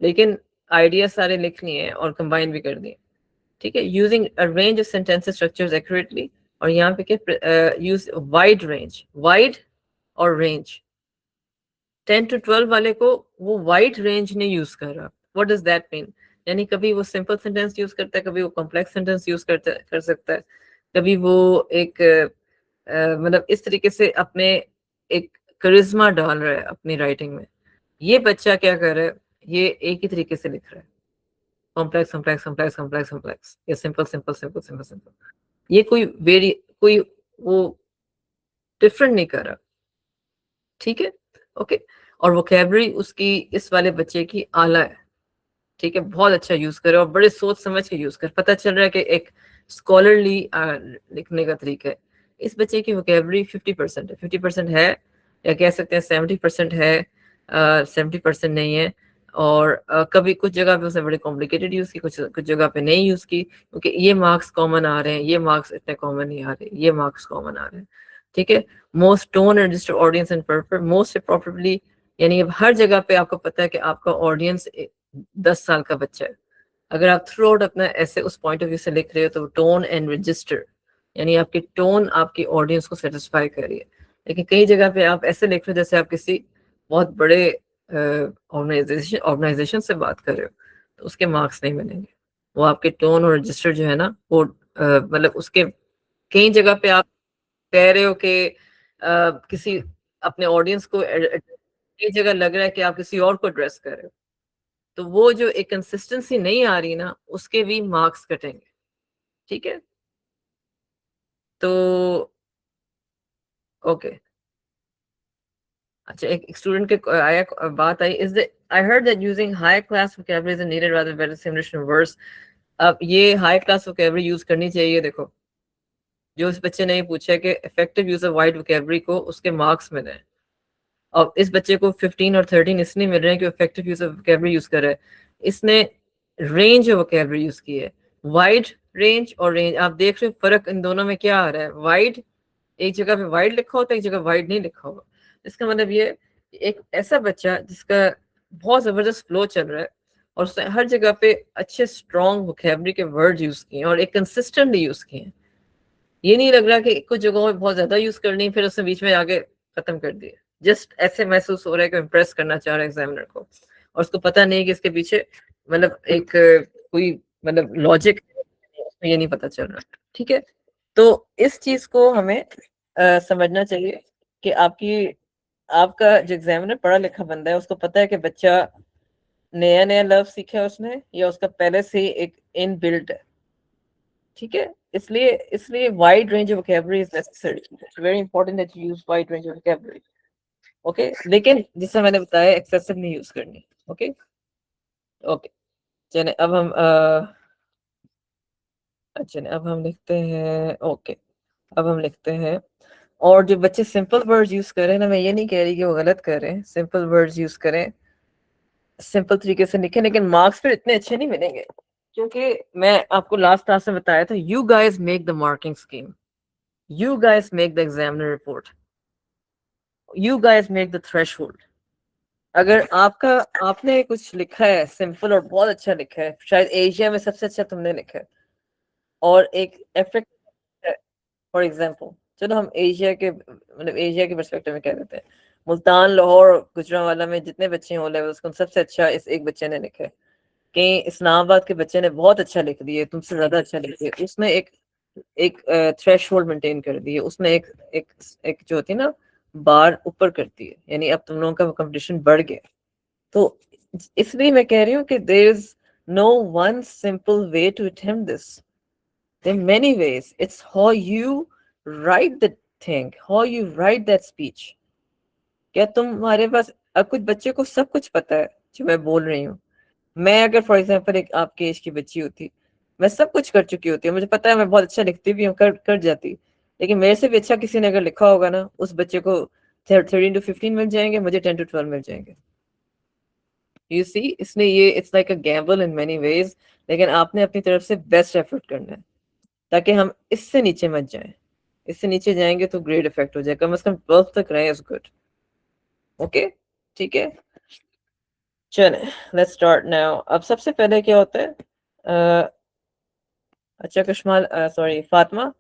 S1: लेकिन आइडिया सारे लिख लिए हैं और कंबाइन भी कर दिए, ठीक है। Using a range of sentences structures accurately, और यहाँ पे क्या यूज वाइड रेंज, वाइड और रेंज। 10 to 12 वाले को वो वाइड रेंज नहीं यूज कर रहा। What does that mean? यानी कभी वो सिंपल सेंटेंस यूज करता है, कभी वो कॉम्प्लेक्स सेंटेंस यूज कर सकता है, कभी वो एक मतलब इस तरीके से अपने एक करिश्मा डाल रहा है अपनी राइटिंग में। ये बच्चा क्या कर रहा है? ये एक ही तरीके से लिख रहा है, complex complex complex complex complex, या simple simple simple simple simple. ये कोई वो डिफरेंट नहीं कर रहा, ठीक है। ओके, और वोकेबलरी उसकी इस वाले बच्चे की आला है, ठीक है, बहुत अच्छा यूज करे और बड़े सोच समझ के यूज कर। पता चल रहा है कि एक स्कॉलरली लिखने का तरीका है। इस बच्चे की वोकेबलरी 50% है, 50% है, या कह सकते हैं 70% है, 70% नहीं है। और कभी कुछ जगह पे उसने बड़े कॉम्प्लिकेटेड यूज की, कुछ जगह पे नहीं यूज की, क्योंकि ये मार्क्स कॉमन आ रहे हैं, ये मार्क्स इतने कॉमन नहीं आ रहे, ये मार्क्स कॉमन आ रहे हैं, ठीक है। Most tone and register audience and purpose, most appropriately, यानी अब हर जगह पे आपको पता है कि आपका ऑडियंस 10 साल का बच्चा है। अगर आप थ्रू आउट अपना ऐसे उस पॉइंट ऑफ व्यू से लिख रहे हो तो टोन एंड रजिस्टर, यानी आपकी टोन आपकी ऑडियंस को सेटिस्फाई कर रही है। लेकिन कई जगह पे आप ऐसे लिख रहे हो जैसे आप किसी बहुत बड़े ऑर्गेनाइजेशन से बात कर रहे हो, तो उसके मार्क्स नहीं मिलेंगे। वो आपके टोन और रजिस्टर जो है ना, वो मतलब उसके कई जगह पे आप कह रहे हो कि किसी अपने ऑडियंस को, कई जगह लग रहा है कि आप किसी और को एड्रेस कर रहे हो, तो वो जो एक कंसिस्टेंसी नहीं आ रही ना, उसके भी मार्क्स कटेंगे, ठीक है। तो ओके, अच्छा एक स्टूडेंट के आया बात आई, is the I heard that using high class vocabulary is needed rather better simulation words. अब ये हाई क्लास वोकैबुलरी यूज करनी चाहिए। देखो, जो इस बच्चे ने पूछा है कि effective use of wide vocabulary को उसके मार्क्स मिले हैं, और इस बच्चे को 15 और 13 इसलिए मिल रहे हैं कि effective use of vocabulary use कर रहा है। इसने रेंज ऑफ वोकैबुलरी यूज की है, वाइड रेंज और रेंज। आप देख रहे हो फर्क इन दोनों में क्या आ रहा है? वाइड, एक जगह पे वाइड लिखा होता है, एक जगह वाइड नहीं लिखा हुआ। इसका मतलब ये, एक ऐसा बच्चा जिसका बहुत जबरदस्त फ्लो चल रहा है और उसने हर जगह पे अच्छे स्ट्रॉन्ग वोकैबुलरी के वर्ड यूज किए हैं और एक कंसिस्टेंटली यूज किए हैं। ये नहीं लग रहा कि कुछ जगहों में बहुत ज्यादा यूज करनी फिर उसने बीच में आगे खत्म कर दिया। जस्ट ऐसे महसूस हो रहा है कि इम्प्रेस करना चाह रहा है एग्जामिनर को, और उसको पता नहीं कि इसके पीछे मतलब एक कोई मतलब लॉजिक, उसमें ये नहीं पता चल रहा, ठीक है। तो इस चीज को हमें समझना चाहिए कि आपका जो एग्जामिनर पढ़ा लिखा बंदा है उसको पता है कि बच्चा नया नया लव सीखा है उसने या उसका पहले से ही एक इन बिल्ट है, ठीक है। इसलिए इसलिए wide range of vocabulary is necessary, it's very important that you use wide range of vocabulary, okay. लेकिन जैसे मैंने बताया एक्सेसिव नहीं यूज करनी, ओके ओके। चलिए अब हम अच्छा अब हम लिखते हैं, ओके अब हम लिखते हैं। और जो बच्चे सिंपल वर्ड्स यूज करें ना, मैं ये नहीं कह रही कि वो गलत कर रहे हैं, सिंपल वर्ड्स यूज करें, सिंपल तरीके से लिखें, लेकिन मार्क्स फिर इतने अच्छे नहीं मिलेंगे, क्योंकि मैं आपको लास्ट क्लास में बताया था, you guys make the marking scheme, you guys make the examiner report, you guys make the threshold. अगर आपका आपने कुछ लिखा है सिंपल और बहुत अच्छा लिखा है, शायद एशिया में सबसे अच्छा तुमने लिखा है, और एक इफेक्ट, फॉर एग्जांपल, चलो हम एशिया के मतलब एशिया के पर्सपेक्टिव में कह देते हैं, मुल्तान लाहौर गुजरांवाला में जितने बच्चे हैं ओ लेवल्स को, सबसे अच्छा इस एक बच्चे ने लिखा है, कि इस्लामाबाद के बच्चे ने बहुत अच्छा लिख दिया, तुमसे ज्यादा अच्छा लिख दिया, उसने एक एक थ्रेशोल्ड मेंटेन कर दी है, उसने एक एक जो होती है ना बार ऊपर करती है, यानी अब तुम लोगों का कंपटीशन बढ़ गया। तो इसलिए मैं कह रही हूँ कि there is no one simple way to attempt this, there are many ways, it's how you write the thing, how you write that speech. क्या तुम्हारे पास, अब कुछ बच्चे को सब कुछ पता है जो मैं बोल रही हूँ, मैं अगर फॉर एग्जांपल एक आपके एज की बच्ची होती, मैं सब कुछ कर चुकी होती है, मुझे पता है मैं बहुत अच्छा लिखती भी हूँ, कर जाती, लेकिन मेरे से भी अच्छा किसी ने अगर लिखा होगा ना, उस बच्चे को 13 to 15 मिल जाएंगे, मुझे 10 to 12 मिल जाएंगे। यू सी, इसलिए ये it's like a gamble in many ways, लेकिन आपने अपनी तरफ से बेस्ट एफर्ट करना है, ताकि हम इससे नीचे मत जाएं, इससे नीचे जाएंगे तो ग्रेट इफेक्ट हो जाए, कम से कम 12 तक रहे इज गुड, ओके ठीक है। चले लेट्स स्टार्ट नाउ। अब सबसे पहले क्या होता है, अच्छा Kashmal, sorry Fatima,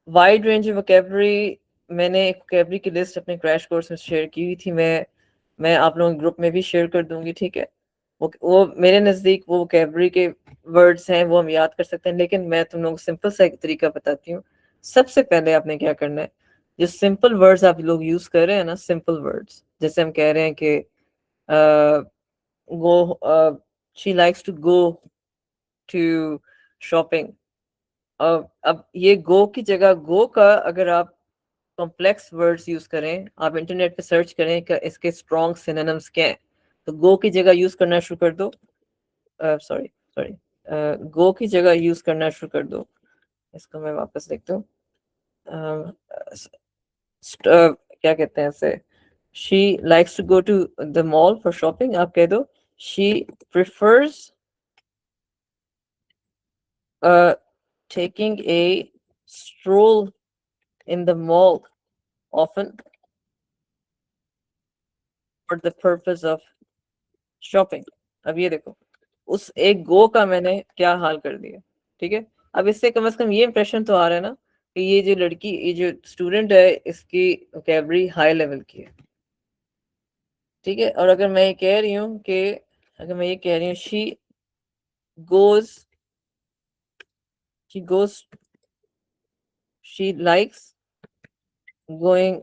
S1: wide range of vocabulary, मैंने एक वोकैबुलरी की लिस्ट अपने क्रैश कोर्स में शेयर की हुई थी, मैं आप लोगों के ग्रुप में भी शेयर कर दूंगी, ठीक है। वो मेरे नज़दीक वो वोकैबुलरी के वर्ड्स हैं, वो हम याद कर सकते हैं, लेकिन मैं तुम लोगों को सिंपल सा एक तरीका बताती हूँ। सबसे पहले आपने क्या करना है, जो सिंपल वर्ड्स आप लोग यूज कर रहे हैं ना, सिंपल वर्ड्स, जैसे हम कह रहे हैं कि go, she likes to go to shopping. अब ये गो की जगह, गो का अगर आप कॉम्प्लेक्स वर्ड्स यूज करें, आप इंटरनेट पे सर्च करें कि इसके स्ट्रॉन्ग सिनोनिम्स क्या हैं, तो गो की जगह यूज करना शुरू कर दो, सॉरी सॉरी, गो की जगह यूज करना शुरू कर दो, इसको मैं वापस देखता हूँ, क्या कहते हैं इसे, she likes to go to the mall for shopping, आप कह दो she prefers taking a stroll in the mall often for the purpose of shopping। अब ये देखो, उस एक गो का मैंने क्या हाल कर दिया, ठीक है। अब इससे कम से कम ये इंप्रेशन तो आ रहा है ना कि ये जो लड़की, ये जो स्टूडेंट है, इसकी वोकैबुलरी हाई लेवल की है, ठीक है। और अगर मैं ये कह रही हूँ कि, अगर मैं ये कह रही हूँ goes she goes she likes going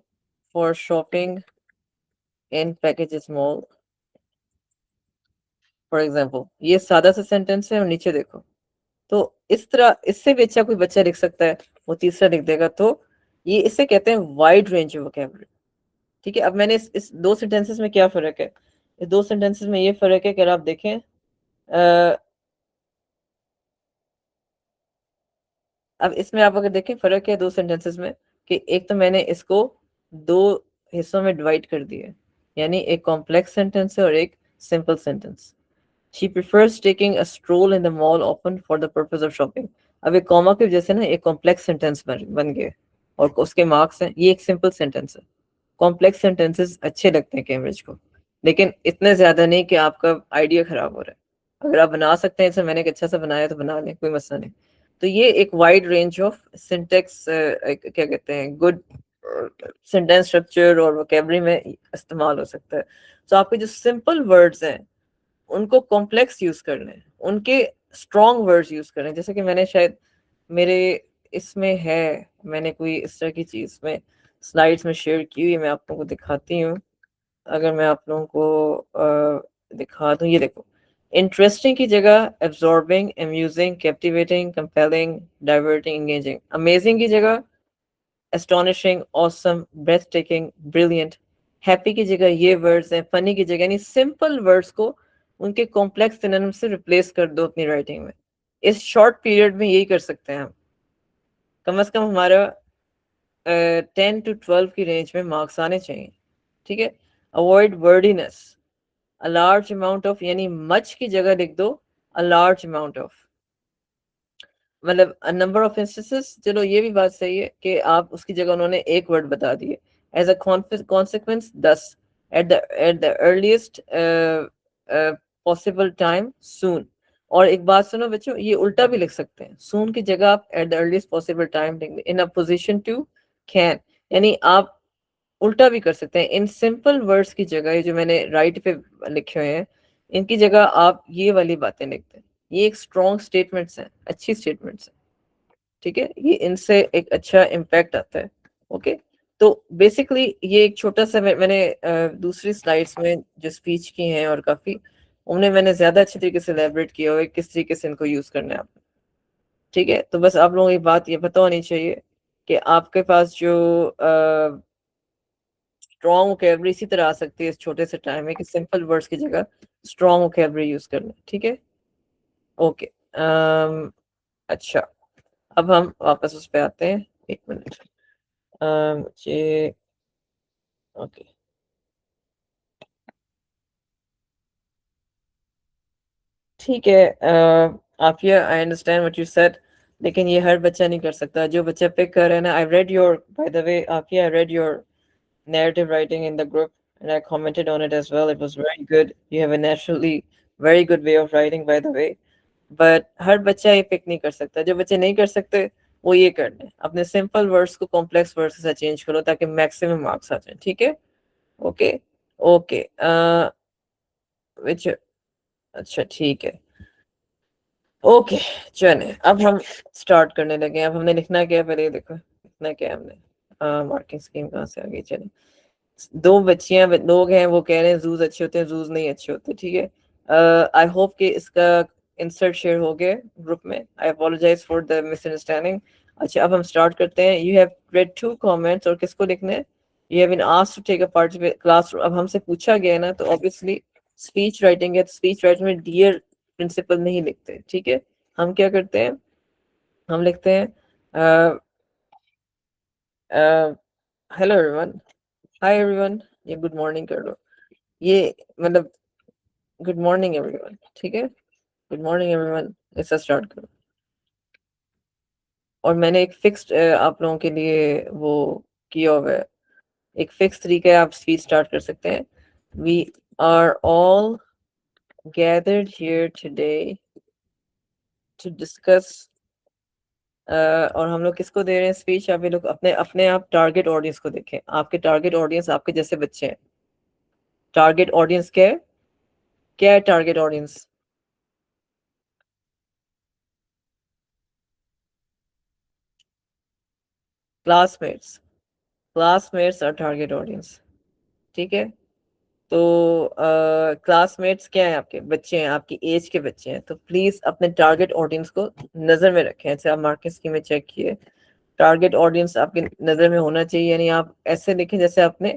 S1: for shopping in packages mall for example, ये सादा सा सेंटेंस है, और नीचे देखो, तो इस तरह इससे भी अच्छा कोई बच्चा लिख सकता है, वो तीसरा लिख देगा, तो ये इसे कहते हैं वाइड रेंज ऑफ वोकैबुलरी, ठीक है। अब मैंने इस दो सेंटेंसेस में क्या फर्क है, इस दो सेंटेंसेस में ये फर्क है कि अगर आप देखें, अब इसमें आप अगर देखें फर्क है दो सेंटेंसेस में, कि एक तो मैंने इसको दो हिस्सों में डिवाइड कर दिया, यानी एक कॉम्प्लेक्स सेंटेंस है और एक simple sentence. She prefers taking a stroll in the mall often for the purpose of shopping। अब एक कॉमा की वजह से ना एक कॉम्प्लेक्स सेंटेंस बन गया, और उसके मार्क्स हैं, ये एक सिंपल सेंटेंस है। कॉम्प्लेक्स सेंटेंसेस अच्छे लगते हैं कैम्ब्रिज को, लेकिन इतने ज्यादा नहीं कि आपका आइडिया खराब हो रहा है। अगर आप बना सकते हैं, जैसे मैंने एक अच्छा सा बनाया तो बना लें, कोई मसला नहीं। तो ये एक वाइड रेंज ऑफ सिंटेक्स, क्या कहते हैं, गुड सेंटेंस स्ट्रक्चर और वोकैबुलरी में इस्तेमाल हो सकता है। तो आपके जो सिंपल वर्ड्स हैं, उनको कॉम्प्लेक्स यूज करने हैं, उनके स्ट्रॉन्ग वर्ड्स यूज करने हैं। जैसे कि मैंने शायद मेरे इसमें है, मैंने कोई इस तरह की चीज में स्लाइड्स में शेयर की हुई है, मैं आप लोगों को दिखाती हूँ। अगर मैं आप लोगों को दिखा दूँ, ये देखो, इंटरेस्टिंग की जगह absorbing, amusing, captivating, compelling, diverting, engaging. Amazing की जगह astonishing, awesome, breathtaking, brilliant. Happy की जगह ये वर्ड्स हैं, फनी की जगह, यानी सिंपल वर्ड्स को उनके कॉम्प्लेक्स सिनोनिम से रिप्लेस कर दो अपनी राइटिंग में। इस शॉर्ट पीरियड में यही कर सकते हैं हम। कम से कम हमारा 10 to 12 की रेंज में मार्क्स आने चाहिए, ठीक है। Avoid wordiness, a large amount of, यानी मच की जगह लिख दो अ लार्ज अमाउंट ऑफ, मतलब अ नंबर ऑफ इंस्टेंसेस। चलो ये भी बात सही है कि आप उसकी जगह उन्होंने एक वर्ड बता दिए। As a consequence 10, at the earliest possible time soon. और एक बात सुनो बच्चों, ये उल्टा भी लिख सकते हैं, सून की जगह आप eight the earliest possible time लिख दें। इन अ पोजिशन टू कैन, यानी आप उल्टा भी कर सकते हैं। इन सिंपल वर्ड्स की जगह, ये जो मैंने राइट पे लिखे हुए हैं, इनकी जगह आप ये वाली बातें लिखते हैं। ये एक स्ट्रॉन्ग स्टेटमेंट्स हैं, अच्छी स्टेटमेंट्स हैं, ठीक है। ये इनसे एक अच्छा इम्पैक्ट आता है। ओके, तो बेसिकली ये एक छोटा सा मैंने दूसरी स्लाइड्स में जो स्पीच की हैं और काफी उन्हें मैंने ज्यादा अच्छी तरीके से एलेबरेट किया हुआ है किस तरीके से इनको यूज करना है आपको, ठीक है। तो बस आप लोगों को ये बात ये पता होनी चाहिए कि आपके पास जो स्ट्रॉन्ग वोकैबुलरी इसी तरह आ सकती है इस छोटे से टाइम में कि सिंपल वर्ड्स की जगह स्ट्रॉन्ग वोकैबुलरी यूज करना, ठीक है। ओके, अच्छा, अब हम वापस उस पे आते हैं, एक मिनट। ये ओके, ठीक है। आप ये I understand what you said, लेकिन ये हर बच्चा नहीं कर सकता। जो बच्चा पिक कर रहे हैं ना, I read your, by the way Afiya, I read your narrative writing in the group and I commented on it as well. It was very good. You have a naturally very good way of writing, by the way. But हर बच्चा ये pick नहीं कर सकता। जो बच्चे नहीं कर सकते वो ये कर लें, अपने सिंपल वर्ड्स को कॉम्प्लेक्स वर्ड्स से चेंज करो ताकि मैक्सिमम मार्क्स आ जाए, ठीक है। ओके, ओके, विच, अच्छा ठीक है। ओके, चले अब हम स्टार्ट करने लगे। अब हमने लिखना क्या है, पहले ये देखो लिखना क्या है हमने। मार्किंग स्कीम कहाँ से आ गई, चले। दो बच्चियां लोग हैं, वो कह रहे हैं जूस अच्छे होते हैं, जूस नहीं अच्छे होते, ठीक है। आई होप कि इसका इंसर्ट शेयर हो गया ग्रुप में। आई अपोलोजाइज फॉर द मिसअंडरस्टैंडिंग। अच्छा, अब हम स्टार्ट करते हैं। यू हैव रेड 2 कमेंट्स, और किसको लिखने हैं? You have been asked to take a part class. अब हमसे पूछा गया है ना, तो ऑब्वियसली स्पीच राइटिंग है, तो स्पीच राइटिंग में डियर प्रिंसिपल नहीं लिखते, ठीक है। हम क्या करते हैं, हम लिखते हैं हेलो एवरीवन, हाय एवरीवन, ये गुड मॉर्निंग कर लो, ये मतलब गुड मॉर्निंग एवरीवन, ठीक है। गुड मॉर्निंग एवरीवन, ऐसा स्टार्ट करो। और मैंने एक फिक्स्ड आप लोगों के लिए वो किया हुआ है, एक फिक्स तरीका है, आप स्पीच स्टार्ट कर सकते हैं। We are all gathered here today to discuss, और हम लोग किसको दे रहे हैं स्पीच? आप ये लोग अपने अपने आप टारगेट ऑडियंस को देखें। आपके टारगेट ऑडियंस आपके जैसे बच्चे हैं। टारगेट ऑडियंस क्या है? क्या है टारगेट ऑडियंस? क्लासमेट्स, क्लासमेट्स और टारगेट ऑडियंस, ठीक है। तो क्लासमेट्स क्या है? आपके बच्चे हैं, आपकी एज के बच्चे हैं। तो प्लीज अपने टारगेट ऑडियंस को नजर में रखें। ऐसे आप मार्केट स्कीम में चेक किए, टारगेट ऑडियंस आपकी नजर में होना चाहिए। यानी आप ऐसे लिखें जैसे अपने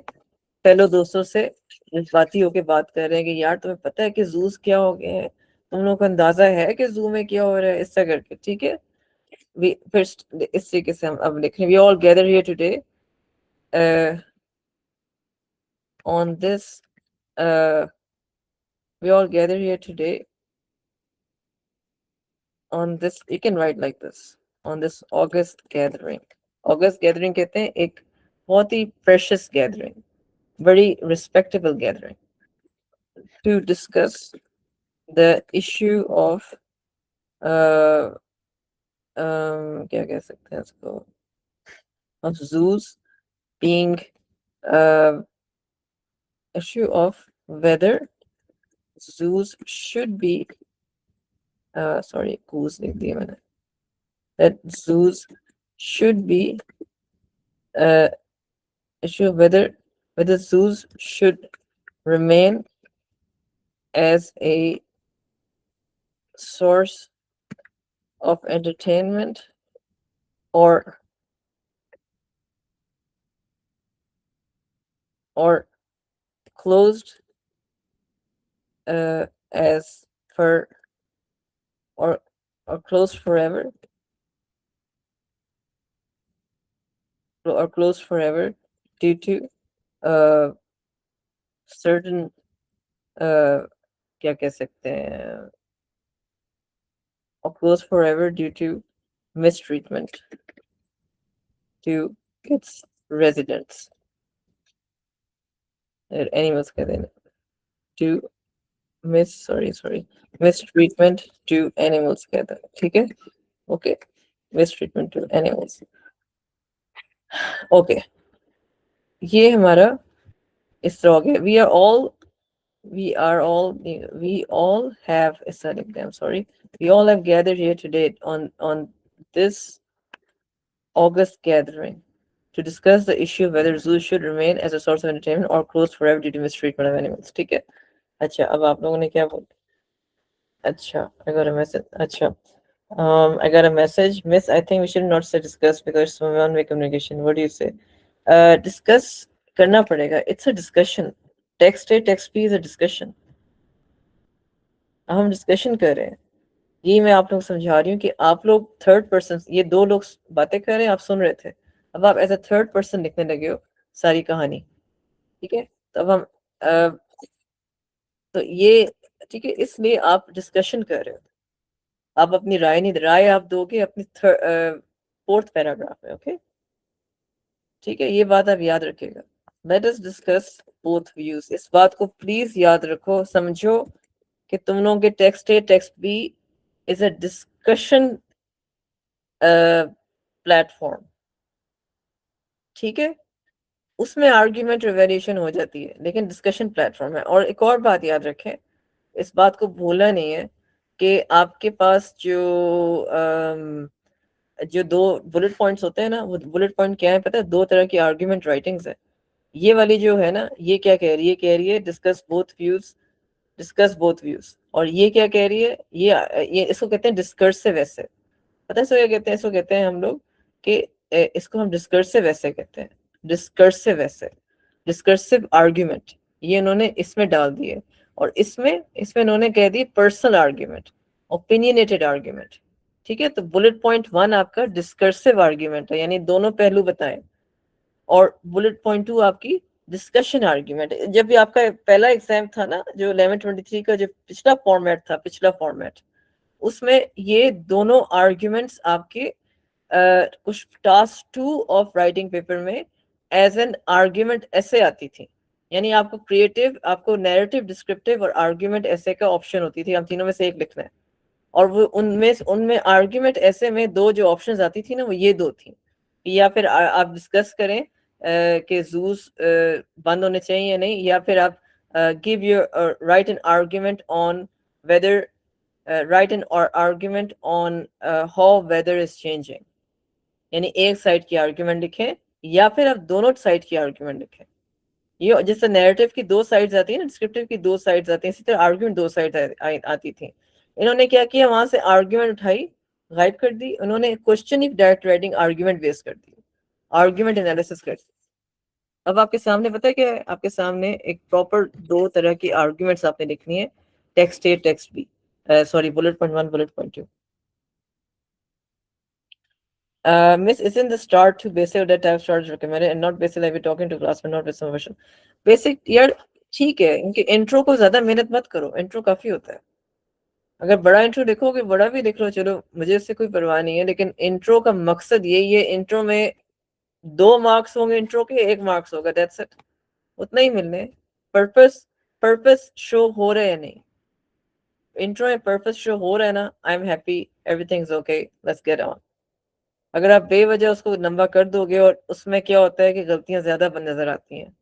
S1: फेलो दोस्तों से जज्बाती होके बात कर रहे हैं कि यार तुम्हें पता है कि जूस क्या हो गए हैं, तुम लोगों को अंदाजा है कि जू में क्या हो रहा है, इससे करके, ठीक है। फिर इस तरीके से हम अब लिख रहे हैं, we all gather here today on this we all gather here today on this, you can write like this, on this August gathering. August gathering कहते हैं एक बहुत ही precious gathering, very respectable gathering, to discuss the issue of uh, क्या कह सकते हैं इसको, of zoos being uh, issue of whether zoos should be sorry goose लिख दिया मैंने, that zoos should be issue of whether zoos should remain as a source of entertainment or closed as per or closed forever due to certain क्या कह सकते हैं or closed forever due to mistreatment to its residents animals कह देना to mistreatment to animals कह देना ठीक है okay mistreatment to animals okay ये हमारा इस तरह हो गया we all have gathered here today on this August gathering to discuss the issue of whether zoos should remain as a source of entertainment or closed forever due to mistreatment of animals. ठीक है अच्छा अब आप लोगों ने क्या बोला अच्छा I got a message अच्छा I got a message miss I think we should not say discuss because it's one way communication what do you say discuss करना पड़ेगा it's a discussion text B is a discussion हम discussion कर रहे हैं ये मैं आप लोग समझा रही हूँ कि आप लोग थर्ड पर्सन ये दो लोग बातें कर रहे हैं आप सुन रहे थे अब आप एज अ थर्ड पर्सन लिखने लगे हो सारी कहानी ठीक है तो अब हम तो ये ठीक है इसलिए आप डिस्कशन कर रहे हो आप अपनी राय आप दोगे अपनी फोर्थ पैराग्राफ में ओके ठीक है ये बात आप याद रखिएगा let us discuss both views इस बात को प्लीज याद रखो समझो कि तुम लोगों के text B is a discussion platform ठीक है उसमें आर्ग्यूमेंट रिवेल्यूशन हो जाती है लेकिन डिस्कशन प्लेटफॉर्म है और एक और बात याद रखें इस बात को भूलना नहीं है कि आपके पास जो दो बुलेट पॉइंट्स होते हैं ना वो बुलेट पॉइंट क्या है पता है दो तरह की आर्ग्यूमेंट राइटिंग्स है ये वाली जो है ना ये क्या कह रही है डिस्कस बोथ व्यूज और ये क्या कह रही है ये इसको कहते हैं डिस्कर्सिव ऐसे पता है इसको क्या कहते हैं इसको कहते हैं हम लोग कि इसको हम डिस्कर्सिव ऐसे कहते हैं डिस्कर्सिव आर्ग्यूमेंट ये इन्होंने इसमें डाल दिए और इसमें इन्होंने कह दी पर्सनल आर्ग्यूमेंट ओपिनियनेटेड आर्ग्यूमेंट ठीक है तो बुलेट पॉइंट 1 आपका डिस्कर्सिव आर्ग्यूमेंट है यानी दोनों पहलू बताएं और बुलेट पॉइंट 2 आपकी डिस्कशन आर्ग्यूमेंट जब भी आपका पहला एग्जाम था ना जो 1123 का जो पिछला फॉर्मेट उसमें ये दोनों आर्ग्यूमेंट्स आपके कुछ टास्क 2 ऑफ राइटिंग पेपर में एज एन आर्ग्यूमेंट ऐसे आती थी यानी आपको क्रिएटिव आपको नैरेटिव डिस्क्रिप्टिव और आर्ग्यूमेंट ऐसे का ऑप्शन होती थी हम तीनों में से एक लिखना है और वो उनमें आर्ग्यूमेंट ऐसे में दो जो ऑप्शंस आती थी ना वो ये दो थी या फिर आप डिस्कस करें कि जूस बंद होने चाहिए या नहीं या फिर आप give your right an argument on whether write an argument on how weather is changing यानी एक साइड की आर्ग्यूमेंट लिखें या फिर आप दोनों साइड की आर्ग्यूमेंट लिखें ये जैसे नैरेटिव की दो साइड्स आती है ना डिस्क्रिप्टिव की दो साइड्स आती हैं इसी तरह आर्ग्यूमेंट दो साइड्स आती थी इन्होंने क्या किया वहां से आर्ग्यूमेंट उठाई गायब कर दी उन्होंने question if direct writing argument base कर दी आर्ग्यूमेंट एनालिसिस कर दी अब आपके सामने पता है क्या है आपके सामने एक प्रॉपर दो तरह की आर्ग्यूमेंट्स आपने लिखनी है text A text B sorry bullet point 1 bullet point 2 miss isn't the start to basic that type start is recommended and not basic like we're talking to class but not with some version basic यार ठीक है इनके intro को ज्यादा मेहनत मत करो intro काफी होता है अगर बड़ा इंट्रो लिखोगे बड़ा भी लिख लो चलो मुझे इससे कोई परवाह नहीं है लेकिन इंट्रो का मकसद यही है इंट्रो में 2 मार्क्स होंगे इंट्रो के 1 मार्क्स होगा दैट्स इट उतना ही मिलने पर्पस शो हो रहे हैं नहीं इंट्रो में पर्पस शो हो रहा है ना I am happy everything is okay let's get on अगर आप बेवजह उसको लंबा कर दोगे और उसमें क्या होता है कि गलतियां ज्यादा नजर आती हैं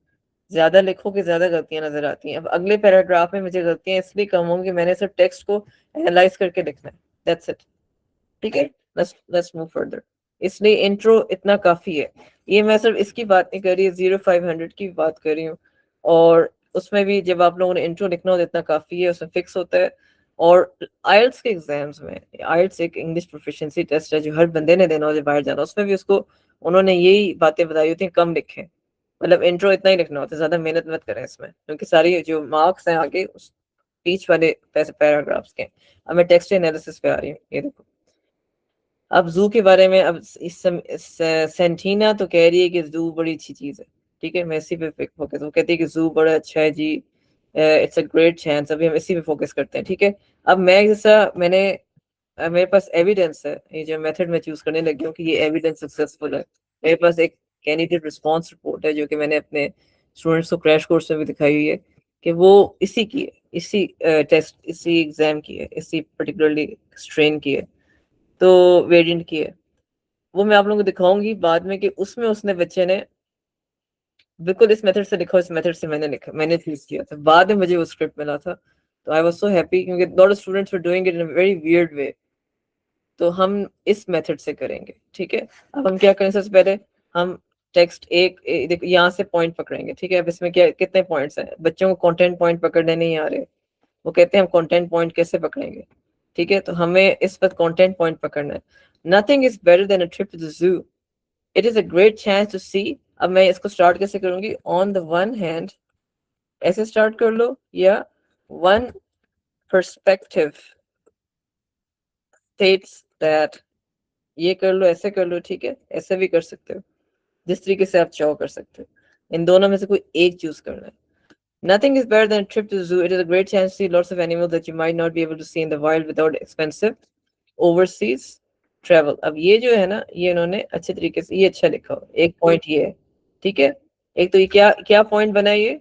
S1: ज्यादा लिखोगे ज्यादा गलतियां नजर आती हैं अब अगले पैराग्राफ में मुझे गलतियां इसलिए कम होंगी मैंने सिर्फ टेक्स्ट को एनालाइज करके लिखना है दैट्स इट ठीक है लेट्स मूव फर्दर इसलिए इंट्रो इतना काफी है ये मैं सिर्फ इसकी बात नहीं कर रही 0500 की बात कर रही हूँ और उसमें भी जब आप लोगों ने इंट्रो लिखना हो तो इतना काफी है उसमें फिक्स होता है और आइल्स के एग्जाम्स में, आइल्स एक इंग्लिश प्रोफिशिएंसी टेस्ट है जो हर बंदे ने देना होता है बाहर जाना, उसमें भी उसको उन्होंने यही बातें बताई होती हैं, कम लिखें, मतलब इंट्रो इतना ही लिखना होता है, ज्यादा मेहनत मत करें इसमें, क्योंकि सारी जो मार्क्स हैं आगे उस बीच वाले पैराग्राफ्स के। अब मैं टेक्स्ट एनालिसिस पे आ रही हूँ, ये देखो। अब जू के बारे में, अब सेंटीना तो कह रही है कि जू बड़ी अच्छी चीज है, ठीक है, मैं इसी पे फोकस, वो कहती है कि जू बड़ा अच्छा है जी, इट्स अ ग्रेट चांस, अभी हम इसी पे फोकस करते हैं, ठीक है। अब मैं जैसा मैंने मेरे पास एविडेंस है, ये जो मेथड मैं चूज करने लगी हूँ कि ये एविडेंस सक्सेसफुल है। मेरे पास एक कैंडिडेट रिस्पॉन्स रिपोर्ट है जो कि मैंने अपने स्टूडेंट्स को क्रैश कोर्स में भी दिखाई हुई है कि वो इसी की है, इसी टेस्ट, इसी एग्जाम की है, इसी पर्टिकुलरली स्ट्रेन की है, तो वेरिएंट की है। वो मैं आप लोगों को दिखाऊंगी बाद में कि उसमें उसने बच्चे ने बिल्कुल इस मेथड से लिखा, इस मेथड से मैंने लिखा, मैंने चूज किया था, बाद में मुझे वो स्क्रिप्ट मिला था, तो आई वाज सो हैप्पी क्योंकि lot of students were doing it in a very weird way. तो हम इस मेथड से करेंगे, ठीक है। अब हम क्या करें, सबसे पहले हम टेक्स्ट देखो यहाँ से पॉइंट पकड़ेंगे, ठीक है। अब इसमें क्या कितने पॉइंट्स हैं, बच्चों को कंटेंट पॉइंट पकड़ने नहीं आ रहे, वो कहते हैं हम कंटेंट पॉइंट कैसे पकड़ेंगे, ठीक है। तो हमें इस वक्त कंटेंट पॉइंट पकड़ना है। Nothing is better than a trip to the zoo, it is a great chance to see. अब मैं इसको स्टार्ट कैसे करूंगी, ऑन द वन हैंड ऐसे स्टार्ट कर लो, या वन पर्सपेक्टिव स्टेट्स दैट, ये कर लो, ऐसे कर लो, ठीक है, ऐसे भी कर सकते हो, जिस तरीके से आप चाहो कर सकते हो, इन दोनों में से कोई एक चूज करना है। Nothing is better than a trip to the zoo. It is a great chance to see lots of animals that you might not be able to see in the wild without expensive overseas travel. अब ये जो है ना, ये इन्होंने अच्छे तरीके से, ये अच्छा लिखा हो, एक पॉइंट ये है, ठीक है। एक तो ये क्या क्या पॉइंट बना, ये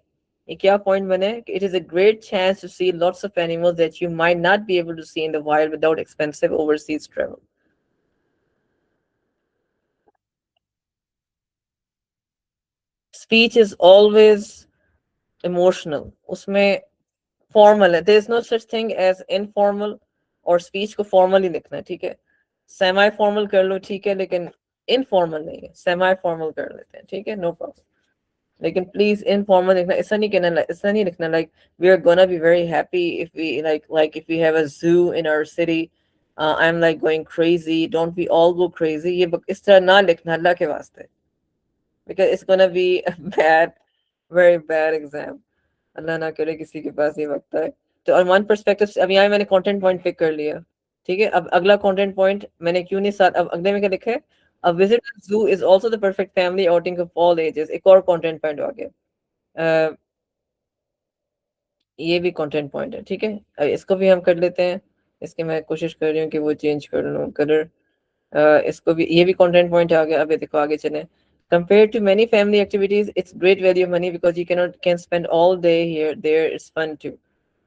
S1: क्या पॉइंट बना है कि it is a great chance to see lots of animals that you might not be able to see in the wild without expensive overseas travel. Speech is always emotional, उसमें formal है, there is no such thing as informal, और speech को formally लिखना है, ठीक है। Semi formal कर लो, ठीक है, लेकिन इनफॉर्मल नहीं है, सेमी फॉर्मल कर लेते हैं, ठीक है, नो प्रॉब्लम। लेकिन प्लीज इनफॉर्मल लिखना, ऐसा नहीं कहना, ऐसा नहीं लिखना like we are gonna be very happy if we like if we have a zoo in our city, I am like going crazy, don't we all go crazy, ये इस तरह ना लिखना अल्लाह के वास्ते, because it's gonna be bad, very bad exam, अल्लाह ना करे किसी के पास ये वक्त है। तो और वन परस्पेक्टिव से अब यहाँ मैंने कंटेंट पॉइंट पिक कर लिया, ठीक है। अब अगला कंटेंट पॉइंट मैंने क्यों नहीं साथ, अब अगले में क्या लिखा है, अ विजिट जू is also the perfect family outing of all ages, एक और कंटेंट पॉइंट आ गया, ये भी कंटेंट पॉइंट है, ठीक है। इसको भी हम कर लेते हैं, इसके मैं कोशिश कर रही हूँ कि वो चेंज कर लूँ कलर, इसको भी, ये भी कंटेंट पॉइंट आ गया। अब ये देखो आगे चले, compared to many family activities it's great value of money because you can spend all day here there, it's fun too,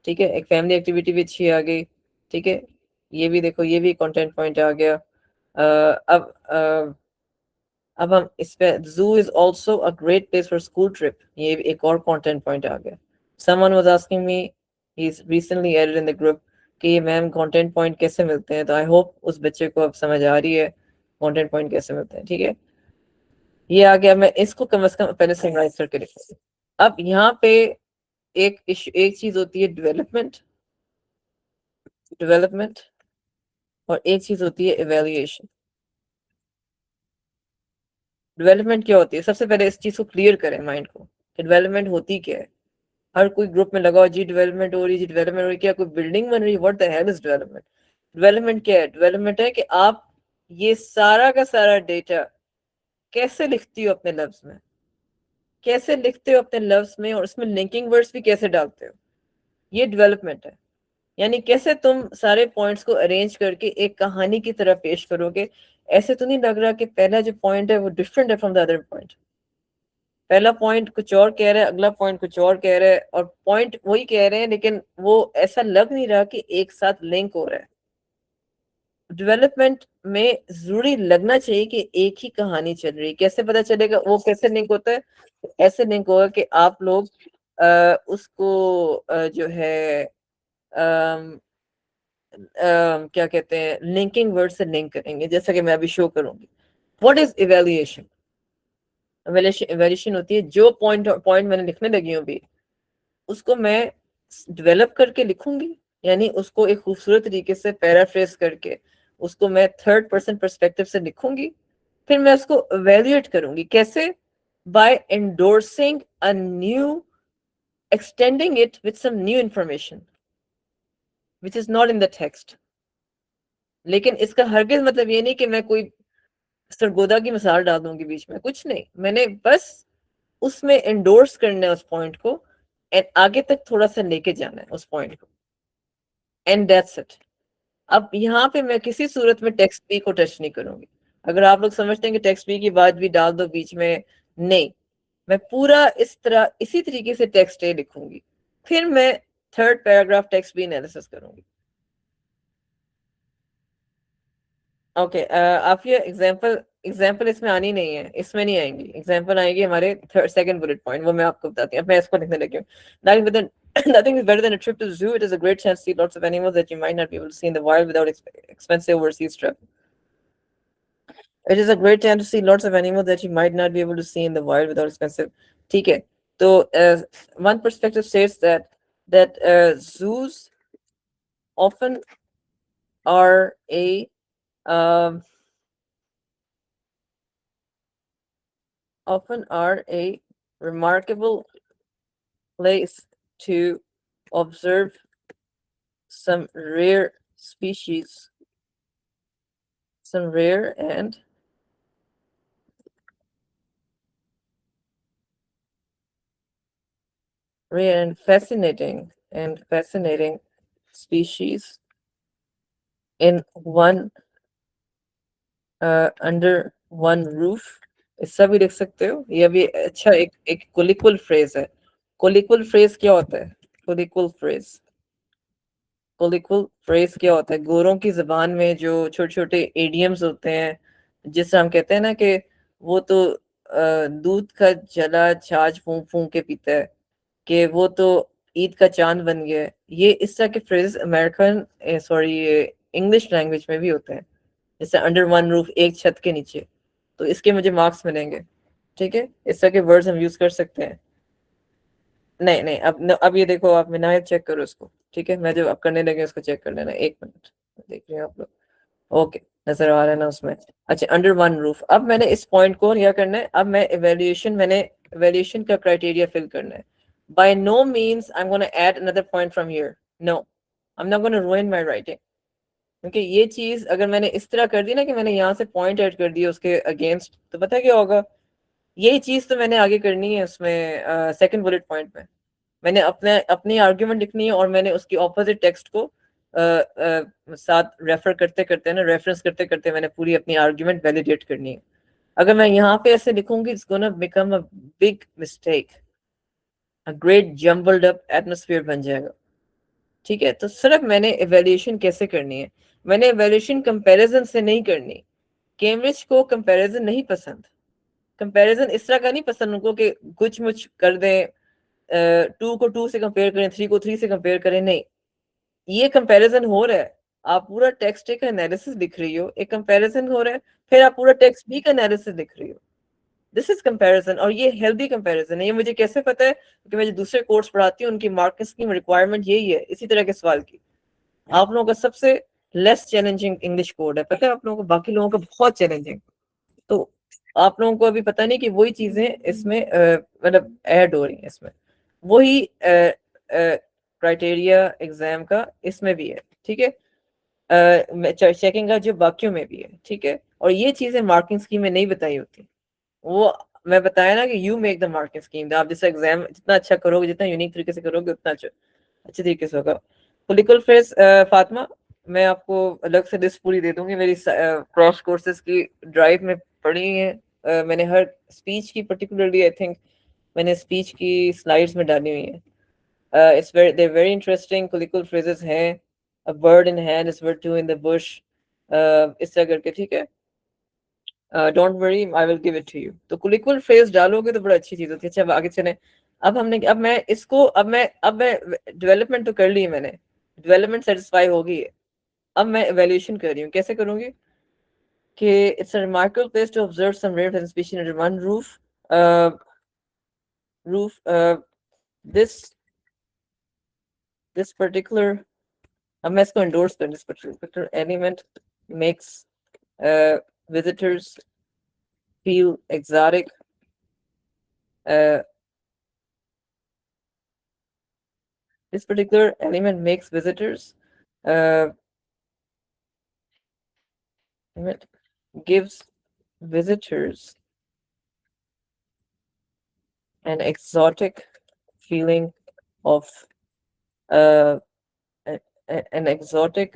S1: ठीक है। एक फैमिली एक्टिविटी भी अच्छी आ गई, ठीक है। ये भी देखो, ये भी कंटेंट पॉइंट आ गया। अब हम इस पे, zoo is also a great place for school trip, ये एक और कंटेंट पॉइंट आ गया। Someone was asking me, he is recently added in the group कि मैम कंटेंट पॉइंट कैसे मिलते हैं, तो आई होप उस बच्चे को अब समझ आ रही है कंटेंट पॉइंट कैसे मिलते हैं, ठीक है। ये आ गया, मैं इसको कम से कम पहले समराइज करके लिखूंगी। अब यहाँ पे एक चीज होती है डेवलपमेंट, डेवलपमेंट, और एक चीज होती है इवेल्युएशन। डेवलपमेंट क्या होती है, सबसे पहले इस चीज को क्लियर करें माइंड को कि डेवलपमेंट होती क्या है। हर कोई ग्रुप में लगाओ जी डेवलपमेंट हो रही, जी डेवलपमेंट हो रही, क्या कोई बिल्डिंग बन रही है, what the hell is development. Development क्या है, डेवलपमेंट है कि आप ये सारा का सारा डेटा कैसे लिखती हो अपने लफ्ज में, कैसे लिखते हो अपने लफ्ज में, और उसमें लिंकिंग वर्ड्स भी कैसे डालते हो, ये डेवलपमेंट है। यानी कैसे तुम सारे पॉइंट्स को अरेंज करके एक कहानी की तरह पेश करोगे। ऐसे तो नहीं लग रहा कि पहला जो पॉइंट है वो डिफरेंट है फ्रॉम द अदर पॉइंट, पहला पॉइंट कुछ और कह रहा है, अगला पॉइंट कुछ और कह रहा है, और पॉइंट वही कह रहे हैं, लेकिन वो ऐसा लग नहीं रहा कि एक साथ लिंक हो रहा है। डेवलपमेंट में जरूरी लगना चाहिए कि एक ही कहानी चल रही है। कैसे पता चलेगा, वो कैसे लिंक होता है, ऐसे लिंक होगा कि आप लोग उसको जो है क्या कहते हैं, लिंकिंग वर्ड से लिंक करेंगे, जैसा कि मैं अभी शो करूंगी। व्हाट इज इवेल्युएशन, इवेल्युएशन होती है जो पॉइंट पॉइंट मैंने लिखने लगी हूँ अभी, उसको मैं डेवलप करके लिखूंगी, यानी उसको एक खूबसूरत तरीके से पैराफ्रेज करके उसको मैं थर्ड पर्सन पर्सपेक्टिव से लिखूंगी, फिर मैं उसको इवेल्युएट करूंगी कैसे, by endorsing a new, extending it with some new information which is not in the text. लेकिन इसका हरगिज मतलब ये नहीं कि मैं कोई सरगोदा की मिसाल डाल दूंगी बीच में, कुछ नहीं, मैंने बस उसमें एंडोर्स करना है उस पॉइंट को एंड आगे तक थोड़ा सा लेके जाना है उस पॉइंट को, एंड दैट्स इट। अब यहाँ पे मैं किसी सूरत में टेक्स्ट बी को टच नहीं करूंगी। अगर आप लोग समझते हैं कि टेक्स्ट बी की बात भी डाल दो बीच में, नहीं, मैं पूरा इस तरह इसी तरीके से टेक्स्ट ए लिखूंगी, फिर मैं third paragraph text B analysis करूंगी। ओके आप ये एग्जांपल एग्जांपल इसमें आनी नहीं है, इसमें नहीं आएंगी एग्जांपल, आएगी हमारे थर्ड सेकंड बुलेट पॉइंट, वो मैं आपको बताती हूँ। अब मैं इसको लिखने लगी हूँ। Nothing is better than a trip to the zoo. It is a great chance to see lots of animals that you might not be able to see in the wild without expensive overseas trip. It is a great chance to see lots of animals that you might not be able to see in the wild without expensive. ठीक है, तो one perspective states that zoos often are a um, often are a remarkable place to observe some rare species, some rare and fascinating species in one under one roof। इसका भी लिख सकते हो, ये भी अच्छा एक एक कोलिक्वल फ्रेज है। कोलिक्वल फ्रेज क्या होता है? कोलिक्वल फ्रेज, कोलिक्वल फ्रेज क्या होता है? गोरों की जबान में जो छोटे छोटे एडियम्स होते हैं, जिससे हम कहते हैं ना कि वो तो दूध का जला छाछ फूंक फूंक के पीता है, कि वो तो ईद का चांद बन गया है। ये इस तरह के phrase American sorry English language में भी होते हैं, जैसे अंडर वन रूफ, एक छत के नीचे। तो इसके मुझे मार्क्स मिलेंगे, ठीक है, इस तरह के वर्ड्स हम यूज कर सकते हैं। नहीं नहीं, अब ये देखो, आप मिनायत चेक करो इसको, ठीक है, मैं जो अब करने लगे उसको चेक कर लेना, एक मिनट, देख रहे हो आप लोग? ओके, नजर आ रहा है ना उसमें? अच्छा, अंडर वन रूफ। अब मैंने इस पॉइंट को क्या करना है, अब मैंने एवेल्यूएशन का क्राइटेरिया फिल करना है। By no means I am gonna add another point from here, no, I am not gonna ruin my writing. क्योंकि ये चीज अगर मैंने इस तरह कर दी ना कि मैंने यहाँ से पॉइंट ऐड कर दिया उसके अगेंस्ट, तो पता क्या होगा? यही चीज तो मैंने आगे करनी है उसमें सेकंड बुलेट पॉइंट में। मैंने अपनी आर्ग्यूमेंट लिखनी है और मैंने उसकी ऑपोजिट टेक्स्ट को साथ रेफर करते करते ना, रेफरेंस करते करते मैंने पूरी अपनी आर्ग्यूमेंट वैलिडेट करनी है। अगर मैं यहाँ पे ऐसे लिखूंगी, it's gonna become a big mistake, a great jumbled up atmosphere बन जाएगा। ठीक है, तो सिर्फ मैंने एवेल्यूएशन कैसे करनी है, मैंने एवेल्यूएशन कंपैरिजन से नहीं करनी। कैम्ब्रिज को कंपैरिजन नहीं पसंद, कंपैरिजन इस तरह का नहीं पसंद उनको कि कुछ मुछ कर दें, टू को टू से कंपेयर करें, थ्री को थ्री से कंपेयर करें, नहीं, ये कंपैरिजन हो रहा है। आप पूरा टेक्स्ट ए का एनालिसिस लिख रही हो, एक कंपैरिजन हो रहा है, फिर आप पूरा टेक्स्ट बी का एनालिसिस लिख रही हो। दिस इज कंपैरिजन, और ये हेल्दी कंपैरिजन है। ये मुझे कैसे पता है? क्योंकि मैं जो दूसरे कोर्स पढ़ाती हूँ उनकी मार्किंग स्कीम रिक्वायरमेंट यही है, इसी तरह के सवाल की। आप लोगों का सबसे लेस चैलेंजिंग इंग्लिश कोड है, पता है आप लोगों को? बाकी लोगों का बहुत चैलेंजिंग। तो आप लोगों को अभी पता नहीं कि वही चीजें इसमें मतलब ऐड हो रही हैं इसमें, वही क्राइटेरिया एग्जाम का इसमें भी है, ठीक है, चेकिंग का जो बाकियों में भी है, ठीक है। और ये चीजें मार्किंग स्कीम में नहीं बताई होती, वो मैं बताया ना कि you make the marking scheme. आप जैसे एग्जाम जितना अच्छा करोगे, जितना यूनिक तरीके से करोगे, उतना अच्छे तरीके से होगा। पोलिटिकल फ्रेज फातिमा, मैं आपको अलग से लिस्ट पूरी दे दूंगी, मेरी क्रॉस कोर्सेज की ड्राइव में पढ़ी है। मैंने हर स्पीच की पर्टिकुलरली आई थिंक मैंने स्पीच की स्लाइड्स में डाली हुई है। It's very the very interesting political phrases हैं। A bird in hand is worth two in the bush, इस तरह करके, ठीक है। Don't worry, I will give it to you. तो कुलिकुल फ्रेज डालोगे तो बड़ा अच्छी चीज होती है। अच्छा, अब आगे चले। अब मैं डेवलपमेंट तो कर ली है मैंने, डेवलपमेंट सेटिस्फाई हो गई है। अब मैं एवेल्यूएशन कर रही हूँ, कैसे करूंगी? कि it's a remarkable place to observe some rare species under one roof, roof this this particular अब मैं इसको endorse कर, this particular element makes visitors feel exotic, this particular element makes visitors gives visitors an exotic feeling of an exotic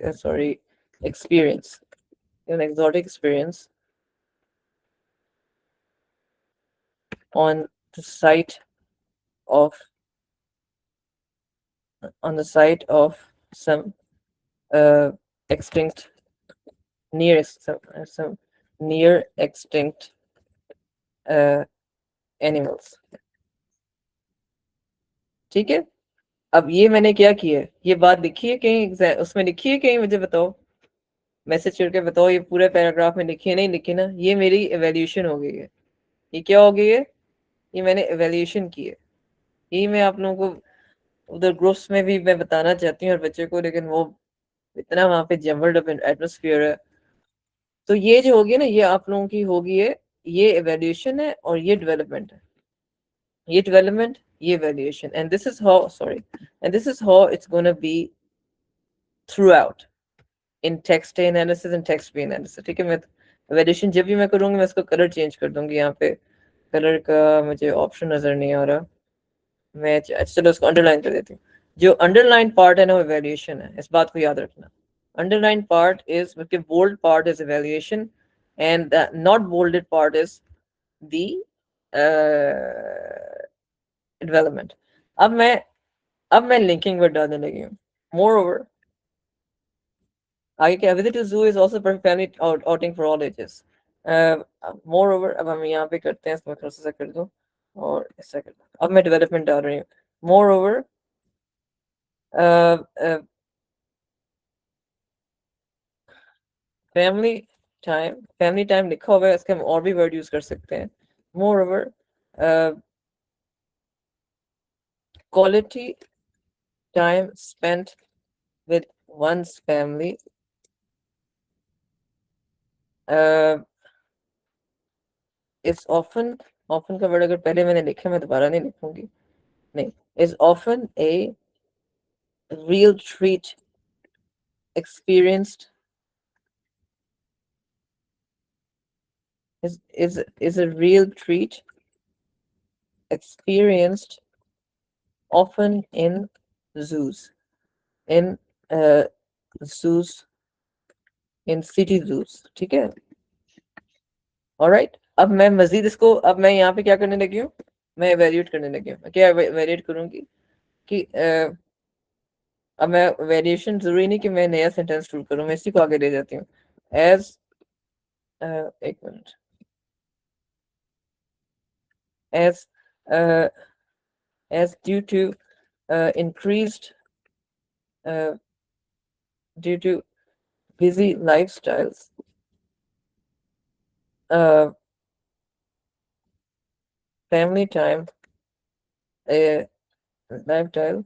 S1: experience, an exotic experience on the site of some extinct some near extinct animals. ठीक है, अब ये मैंने क्या किया है, ये बात लिखी है कहीं, उसमें लिखी है कहीं, मुझे बताओ, मैसेज करके बताओ, ये पूरे पैराग्राफ में लिखी है, नहीं लिखी ना? ये मेरी एवेल्यूशन हो गई है। ये क्या हो गई है? ये मैंने एवेल्यूशन की है। यही मैं आप लोगों को उधर ग्रुप्स में भी मैं बताना चाहती हूँ और बच्चों को, लेकिन वो इतना वहां पे जम्बल्ड अप एटमोस्फियर है। तो ये जो होगी ना, ये आप लोगों की होगी है, ये एवेल्यूशन है और ये डेवलपमेंट है। ये डेवलपमेंट, ये evolution, and this is how it's gonna be throughout in text analysis and text B analysis. ठीक है, मैं एवेल्यूशन जब भी मैं करूंगी, मैं इसको कलर चेंज कर दूंगी। यहाँ पे कलर का मुझे ऑप्शन नजर नहीं आ रहा, मैं चलो उसको अंडरलाइन कर देती हूँ। जो अंडरलाइन पार्ट है ना, वो एवेल्यूशन है, इस बात को याद रखना। अंडरलाइन पार्ट इज, बल्कि bold part is evaluation, and the not bolded part is the development. अब मैं लिंकिंग वर्ड डालने लगी हूँ। मोर ओवर, आगे क्या, विजिट टू जू is also perfect family outing for all ages. More over, अब हम यहाँ पे करते हैं, इसको थोड़ा सा कर दो और ऐसा कर दो। अब मैं डेवलपमेंट डाल रही हूँ। मोर ओवर, फैमिली टाइम लिखा हुआ है, इसके हम और भी वर्ड यूज कर सकते हैं। More over, quality time spent with one's family is often का वर्ड अगर पहले मैंने लिखा, मैं दोबारा नहीं लिखूंगी, नहीं, is often a real treat experienced is a real treat experienced often in zoos, in zoos, in city zoos। ठीक है, ऑलराइट। अब मैं मजीद इसको, अब मैं यहाँ पे क्या करने लगी हूँ, मैं एवेल्यूएट करने लगी हूँ। क्या एवेल्यूएट करूंगी कि अब मैं वेरिएशन जरूरी नहीं कि मैं नया सेंटेंस शुरू करूँ, मैं इसी को आगे ले जाती हूँ। एज एक minute, as due to increased due to busy lifestyles, family time lifestyle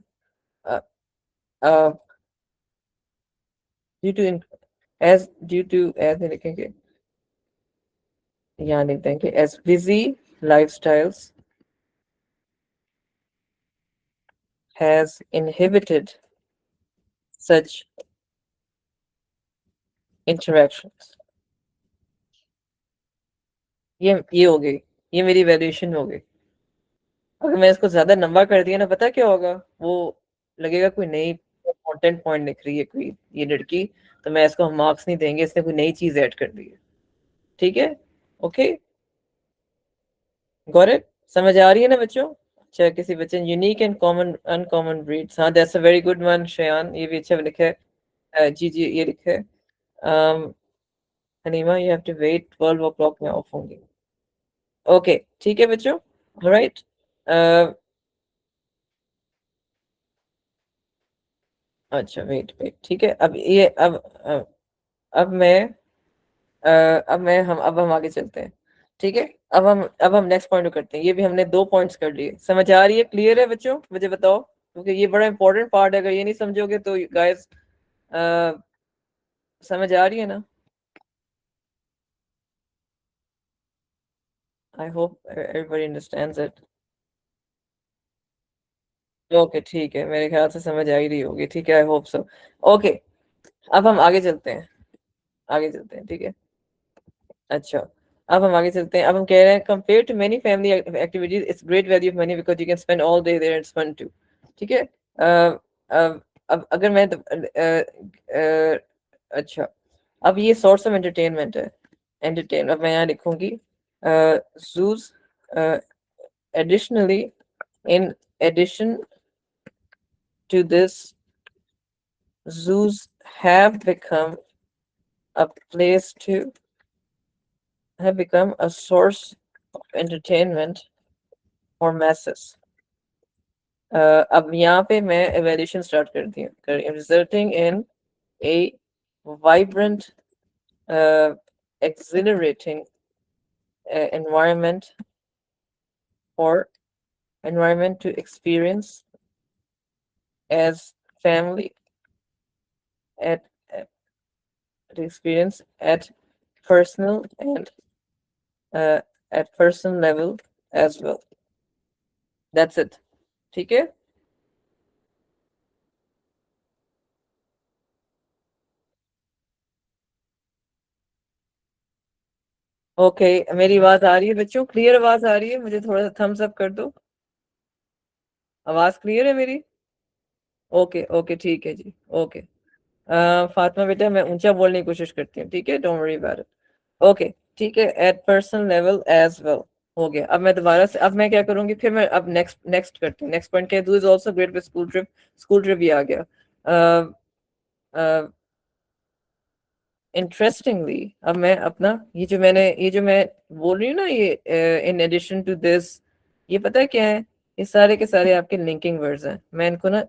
S1: due to as लिखेंगे, यहाँ लिख देंगे as busy lifestyles has inhibited such interactions। ये हो गई, ये मेरी वैल्यूएशन हो गई। अगर मैं इसको ज्यादा लंबा कर दिया ना, पता क्या होगा, वो लगेगा कोई नई कंटेंट पॉइंट लिख रही है कोई ये लड़की, तो मैं इसको हम मार्क्स नहीं देंगे, इसने कोई नई चीज ऐड कर दी है। ठीक है, ओके, गॉट इट? समझ आ रही है ना बच्चों? अच्छा, किसी बच्चे unique and common uncommon breeds, हाँ that's a very good one Shayan, ये भी अच्छा लिखा है। जी जी, ये लिखा है। Hanima, you have to wait 12 o'clock में ऑफ होंगी। ओके, ठीक है बच्चों, ऑलराइट। अच्छा, वेट वेट, ठीक है। अब ये अब मैं अब हम आगे चलते हैं। ठीक है, अब हम नेक्स्ट पॉइंट करते हैं। ये भी हमने 2 पॉइंट्स कर लिए। समझ आ रही है? क्लियर है बच्चों? मुझे बताओ, क्योंकि ये बड़ा इंपॉर्टेंट पार्ट है। अगर ये नहीं समझोगे तो गाइस समझ आ रही है ना? I hope everybody understands it. Okay ठीक है, मेरे ख्याल से समझ आ ही रही होगी, ठीक है, आई होप सो। ओके, अब हम आगे चलते हैं, आगे चलते हैं, ठीक है। अच्छा, अब हम आगे चलते हैं। अब हम कह रहे हैं compare to many family activities it's great value of money because you can spend all day there, it's fun too. ठीक है। अब अगर मैं अच्छा, अब ये सोर्स ऑफ एंटरटेनमेंट है, एंटरटेन, अब मैं यहाँ लिखूंगी zoos additionally, in addition to this, zoos have become a place to have become a source of entertainment for masses. अब यहाँ पे मैं evaluation start कर दी हूँ, resulting in a vibrant, exhilarating environment to experience as family at to experience at personal and at person level as well. That's it. ठीक है। Okay, मेरी आवाज आ रही है बच्चों? क्लियर आवाज आ रही है? मुझे थोड़ा सा थम्स अप कर दो। आवाज क्लियर है मेरी? ओके ओके ठीक है जी। ओके, फातिमा बेटा मैं ऊंचा बोलने की कोशिश करती हूँ, ठीक है, don't worry about it. Okay ठीक है, at person level as well. हो गया। अब मैं दोबारा से, अब मैं क्या करूंगी फिर, मैं अब नेक्स्ट नेक्स्ट करती हूँ। नेक्स्ट पॉइंट क्या है? Do is also great with school trip. School trip भी आ गया। इंटरेस्टिंगली अब मैं अपना ये जो मैं बोल रही हूँ ना, ये इन एडिशन टू दिस, ये पता है क्या है? ये सारे के सारे आपके लिंकिंग वर्ड्स हैं। मैं इनको ना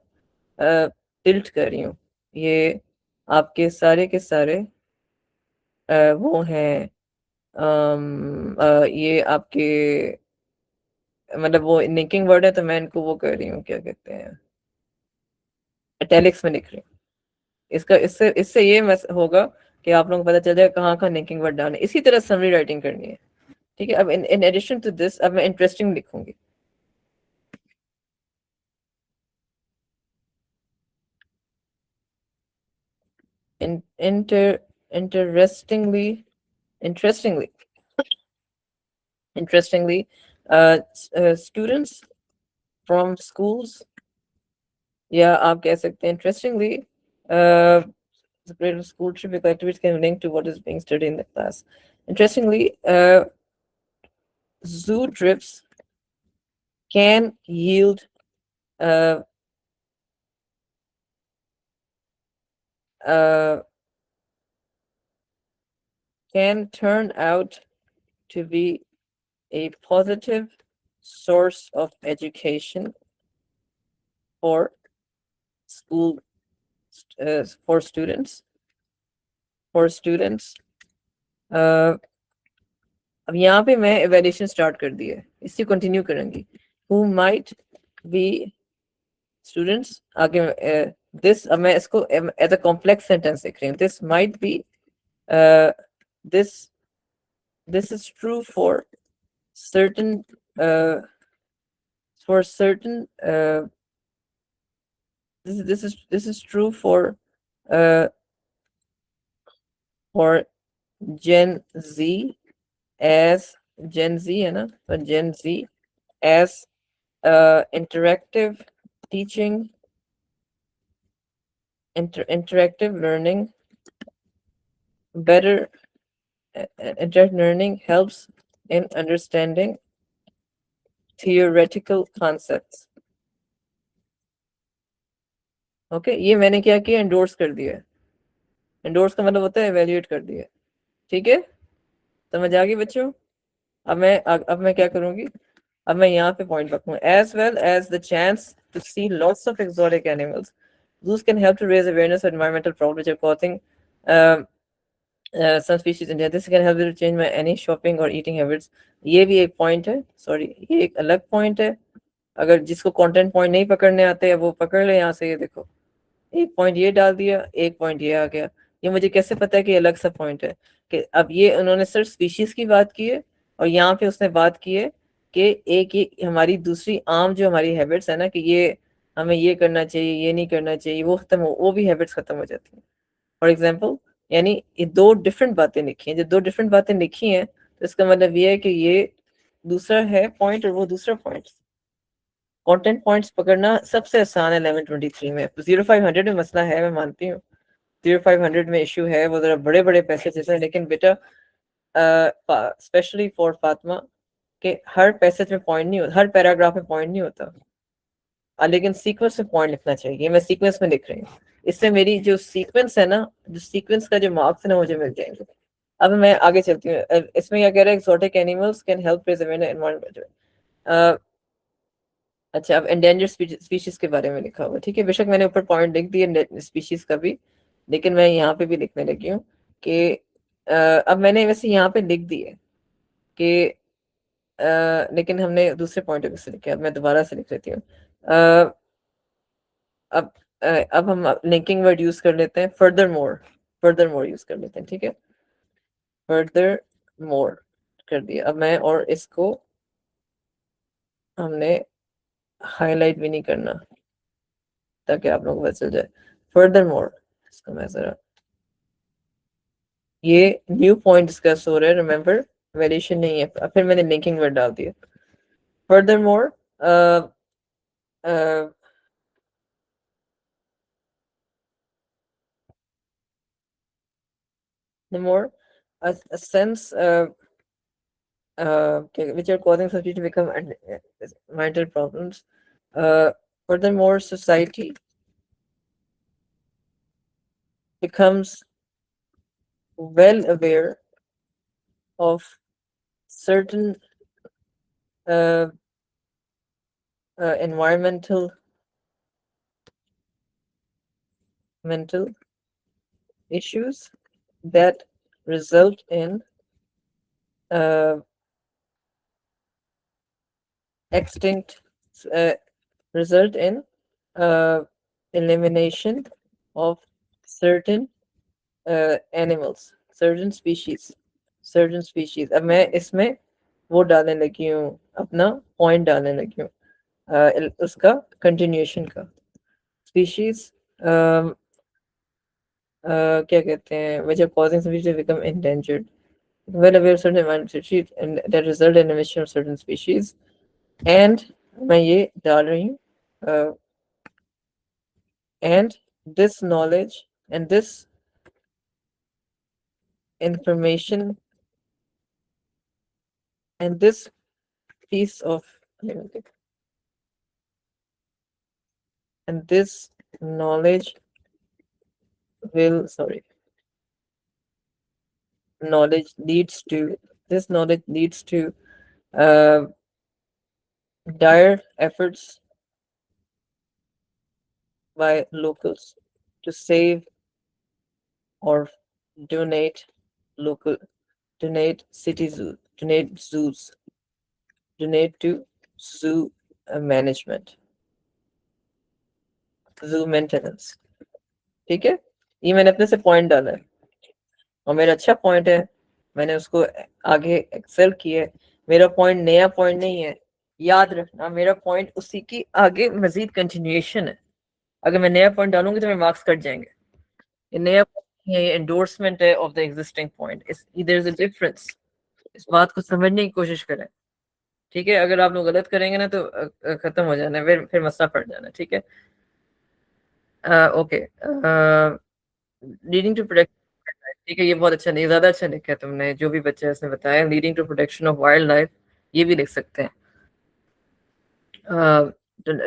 S1: टिल्ट कर रही हूँ। ये आपके सारे के सारे वो हैं, ये आपके मतलब वो लिंकिंग वर्ड है, तो मैं इनको वो कर रही हूँ, क्या कहते हैं, इटैलिक्स में लिख रही हूँ। इसका इससे इससे ये होगा कि आप लोगों को पता चल जाएगा कहाँ कहाँ लिंकिंग वर्ड डालने। इसी तरह समरी राइटिंग करनी है, ठीक है। अब इन एडिशन टू दिस, अब मैं इंटरेस्टिंग लिखूंगी। Inter interestingly interestingly interestingly students from schools, या आप कह सकते हैं interestingly the grade of school trip with activities can link to what is being studied in the class. Interestingly, zoo trips can yield uh, uh, can turn out to be a positive source of education for school for students अब यहाँ पे मैं evaluation start कर दी है, इससे continue करेंगी। who might be students, आगे this, अब मैं इसको एज अ कॉम्प्लेक्स सेंटेंस लिख रही हूँ। this might be this this is true for certain uh, for certain this is true for Gen Z, as Gen Z है ना, तो Gen Z as interactive teaching, interactive learning, better interactive learning helps in understanding theoretical concepts. Okay, ये मैंने क्या किया? Endorse कर दिया। Endorse का मतलब होता है एवेल्युएट कर दिया, ठीक है। समझ आ गई बच्चों? अब मैं क्या करूंगी? अब मैं यहाँ पे पॉइंट रखूंगा। As well as the chance to see lots of exotic animals, zoos can help to raise awareness of environmental problems which are causing some species in India. This can help you to change my any shopping or eating habits. ये भी एक point है, sorry ये एक अलग point है। अगर जिसको कंटेंट पॉइंट नहीं पकड़ने आते हैं वो पकड़ ले यहाँ से, ये देखो एक पॉइंट ये डाल दिया, एक पॉइंट ये आ गया। ये मुझे कैसे पता है कि अलग सा पॉइंट है? कि अब ये उन्होंने सिर्फ स्पीशीज की बात की है, और यहाँ पे उसने बात की है कि एक ये हमारी दूसरी आम जो हमारी हैबिट्स है ना, कि ये हमें ये करना चाहिए, ये नहीं करना चाहिए, वो भी हैबिट्स खत्म हो जाती हैं। फॉर एग्जाम्पल, यानी ये दो डिफरेंट बातें लिखी हैं। जब दो डिफरेंट बातें लिखी हैं तो इसका मतलब ये है कि ये दूसरा है पॉइंट और वो दूसरा पॉइंट। कंटेंट पॉइंट्स पकड़ना सबसे आसान है 1123 में। 0500 में मसला है, मैं मानती हूँ 0500 में इशू है, वो जरा बड़े बड़े पैसे देते हैं। लेकिन बेटा स्पेशली फॉर फातिमा, कि हर पैसेज में पॉइंट नहीं होता, हर पैराग्राफ में पॉइंट नहीं होता। लेकिन सीक्वेंस में पॉइंट लिखना चाहिए। मैं सीक्वेंस में लिख रही हूँ, इससे मेरी जो सीक्वेंस है ना, जो सीक्वेंस का जो मार्क्स है ना, मुझे मिल जाएंगे। अब मैं आगे चलती हूँ। इसमें क्या कह रहा है, exotic animals can help preserve environment. अच्छा, अब एंडेंजर स्पीशीज के बारे में लिखा हुआ, ठीक है। बेशक मैंने ऊपर पॉइंट लिख दिए स्पीशीज का भी, लेकिन मैं यहाँ पे भी लिखने लगी हूँ कि अब मैंने वैसे यहाँ पे लिख दिए कि लेकिन हमने दूसरे पॉइंट से लिखे। अब मैं दोबारा से लिख लेती हूँ। अब अब हम लिंकिंग वर्ड यूज कर लेते हैं, फर्दर मोर यूज कर लेते हैं, ठीक है। फर्दर मोर कर दिया। अब मैं और इसको हमने हाईलाइट भी नहीं करना ताकि आप लोगों को पता चल जाए। फर्दर मोर, इसको मैं जरा, ये न्यू पॉइंट डिस्कस हो रहा है, रिमेंबर वेरिएशन नहीं है। फिर मैंने लिंकिंग वर्ड डाल दिया। Further more the more a sense which are causing society to become mental problems. Furthermore, society becomes well aware of certain uh, environmental mental issues that result in uh, extinct uh, result in uh, elimination of certain animals, certain species. अब मैं इसमें वो डालने लगी हूँ, अपना point डालने लगी हूँ उसका कंटिन्यूएशन का। स्पीशीज क्या कहते हैं, which are causing species to become endangered, well aware of certain environmental issues and that result in elimination of certain species, and मैं ये डाल रही हूँ and this knowledge and this information and this piece of and this knowledge will sorry knowledge leads to this knowledge leads to uh, dire efforts by locals to save or donate local donate city zoo donate zoos donate to zoo management zoo maintenance, ठीक है। ये मैंने अपने से point डाला है और मेरा अच्छा पॉइंट है, मैंने उसको आगे एक्सेल किया है। मेरा पॉइंट नया पॉइंट नहीं है, याद रखना, मेरा पॉइंट उसी की आगे मजीद कंटिन्यूएशन है। अगर मैं नया पॉइंट डालूंगी तो मेरे मार्क्स कट जाएंगे। ये नया ये एंडोर्समेंट है of the existing point. There is a difference. इस बात को समझने की कोशिश करें, ठीक है। अगर आप लोग गलत करेंगे ना तो खत्म हो जाना है, फिर मसला पड़ जाना, ठीक है। ओके, लीडिंग टू प्रोटेक्ट, ठीक है। ये बहुत अच्छा नहीं, ज्यादा अच्छा लिखा है तुमने, जो भी बच्चा है उसने बताया leading to protection of wildlife, ये भी लिख सकते हैं।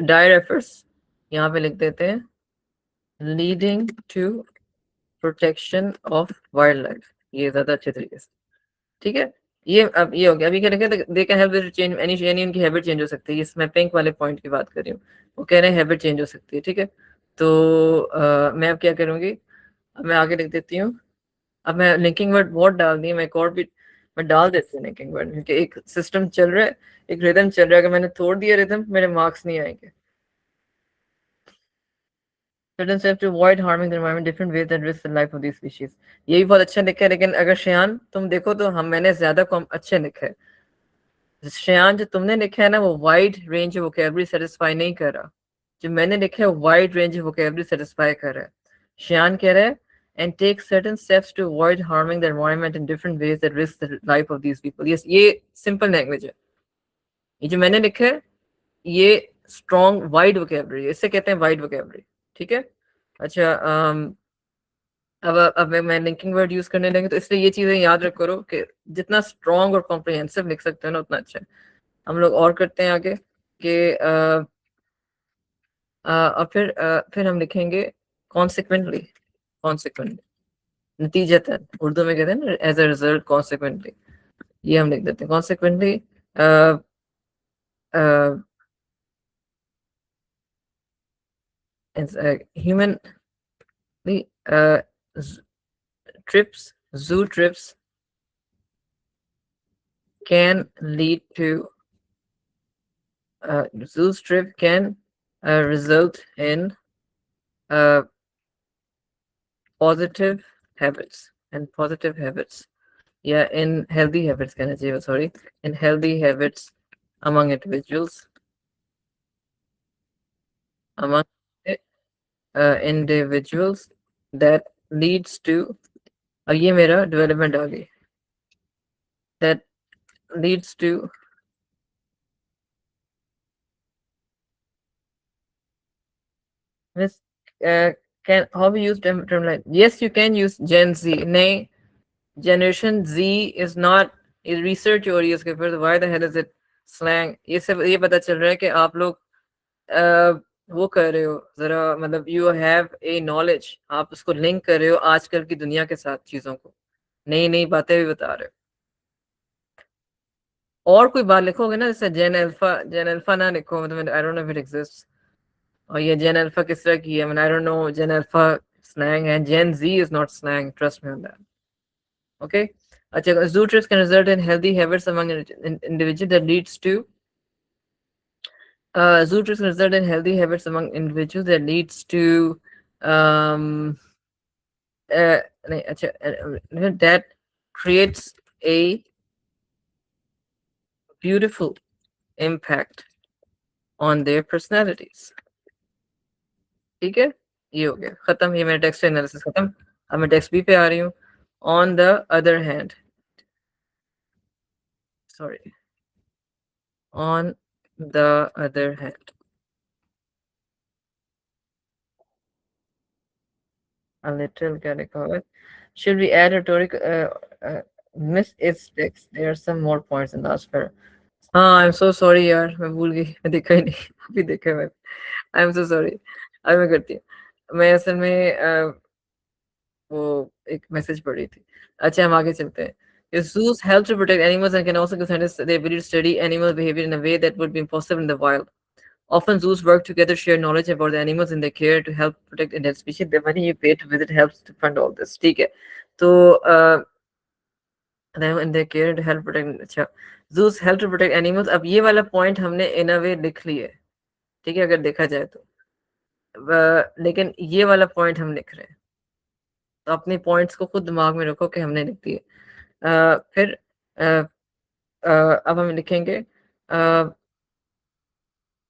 S1: डायर एफर्ट्स यहाँ पे लिख देते हैं, leading to protection of wildlife, ये ज्यादा अच्छे तरीके से, ठीक है। ये अब ये हो गया। अभी क्या लिखा है, they can help change any उनकी हैबिट चेंज हो सकती है। इसमें पिंक वाले पॉइंट की बात कर रही हूँ, वो कह रहे हैं हैबिट चेंज हो सकती है, ठीक है। तो मैं अब क्या करूँगी, अब मैं आगे लिख देती हूँ। अब मैं लिंकिंग वर्ड बहुत डाल दी, मैं एक और भी मैं डाल देती हूँ लिंकिंग वर्ड, क्योंकि एक सिस्टम चल रहा है, एक रिदम चल रहा है। अगर मैंने तोड़ दिया रिदम, मेरे मार्क्स नहीं आएंगे। certain steps to avoid harming the environment different ways that risk the life of these species. ये भी बहुत अच्छा लिखा है, लेकिन अगर श्रेयान तुम देखो तो हम मैंने ज्यादा कम अच्छे लिखे है। श्रेयान जो तुमने लिखा है ना वो wide range of vocabulary satisfy नहीं कर रहा, जो मैंने लिखा है wide range of vocabulary satisfy कर रहा है। श्रेयान कह रहा है and take certain steps to avoid harming the environment in different ways that risk the life of these people. Yes, ये सिंपल लैंग्वेज है। ये जो मैंने लिखा है ये स्ट्रॉन्ग वाइड वोकैबुलरी, इससे कहते हैं वाइड वोकैबुलरी। ठीक है, अच्छा अब मैं लिंकिंग वर्ड यूज करने लगे तो इसलिए ये चीजें याद रख करो कि जितना स्ट्रॉन्ग और कॉम्प्रिहेंसिव लिख सकते हैं ना उतना अच्छा है। हम लोग और करते हैं आगे कि और फिर हम लिखेंगे कॉन्सिक्वेंटली। कॉन्सिक्वेंटली नतीजतन, उर्दू में कहते हैं ना एज अ रिजल्ट, कॉन्सिक्वेंटली ये हम लिख देते हैं consequently. Human trips, zoo trips can lead to zoo trip can result in positive habits and positive habits. Yeah, in healthy habits, can I say? Sorry, in healthy habits among individuals, among individuals that leads to अब ये मेरा development आ गई, that leads to Miss, can how we use term like yes you can use Gen Z, नहीं generation Z is not is research हो रही है उसके ऊपर, why the hell is it slang? ये सब ये पता चल रहा है कि आप लोग वो कर रहे हो जरा, मतलब यू हैव ए नॉलेज, आप उसको लिंक कर रहे हो आजकल की दुनिया के साथ, चीजों को नई नई बातें भी बता रहे हो। और कोई बात लिखोगे ना जैसे जेन अल्फा ना लिखो, मतलब I don't know if it exists. और ये जेन अल्फा किस तरह की है, I don't know gen alpha slang है, gen Z is not slang, trust me on that. Okay, अच्छा zoo trips can result in healthy habits among individuals that leads to zoo trips can result in healthy habits among individuals that leads to um नहीं, अच्छा that creates a beautiful impact on their personalities। ठीक है, ये हो गया खत्म, ये मेरा टेक्स्ट एनालिसिस खत्म। अब मैं टेक्स्ट बी पे आ रही हूँ। On the other hand, sorry, on the other hand a little क्या लिखा हुआ है, should we add rhetoric miss its text, there are some more points in last paragraph। हाँ आई एम सो सॉरी यार, मैं भूल गई, मैं देखा ही नहीं, अभी देखा है मैं, आई एम सो सॉरी। अभी मैं करती हूँ, मैं असल में वो एक मैसेज पढ़ रही थी। अच्छा हम आगे चलते हैं। Zoos help to protect animals and can also give scientists the ability to study animal behavior in a way that would be impossible in the wild. Often zoos work together, share knowledge about the animals in their care to help protect endangered species. The money you pay to visit helps to fund all this। ठीक है, तो in their care to help protect, अच्छा zoos help to protect animals। अब ये वाला point हमने इन अ वे लिख लिया है, ठीक है अगर देखा जाए तो, लेकिन ये वाला पॉइंट हम लिख रहे हैं, तो अपने पॉइंट्स को खुद दिमाग में रखो कि हमने लिख दिए। फिर अब हम लिखेंगे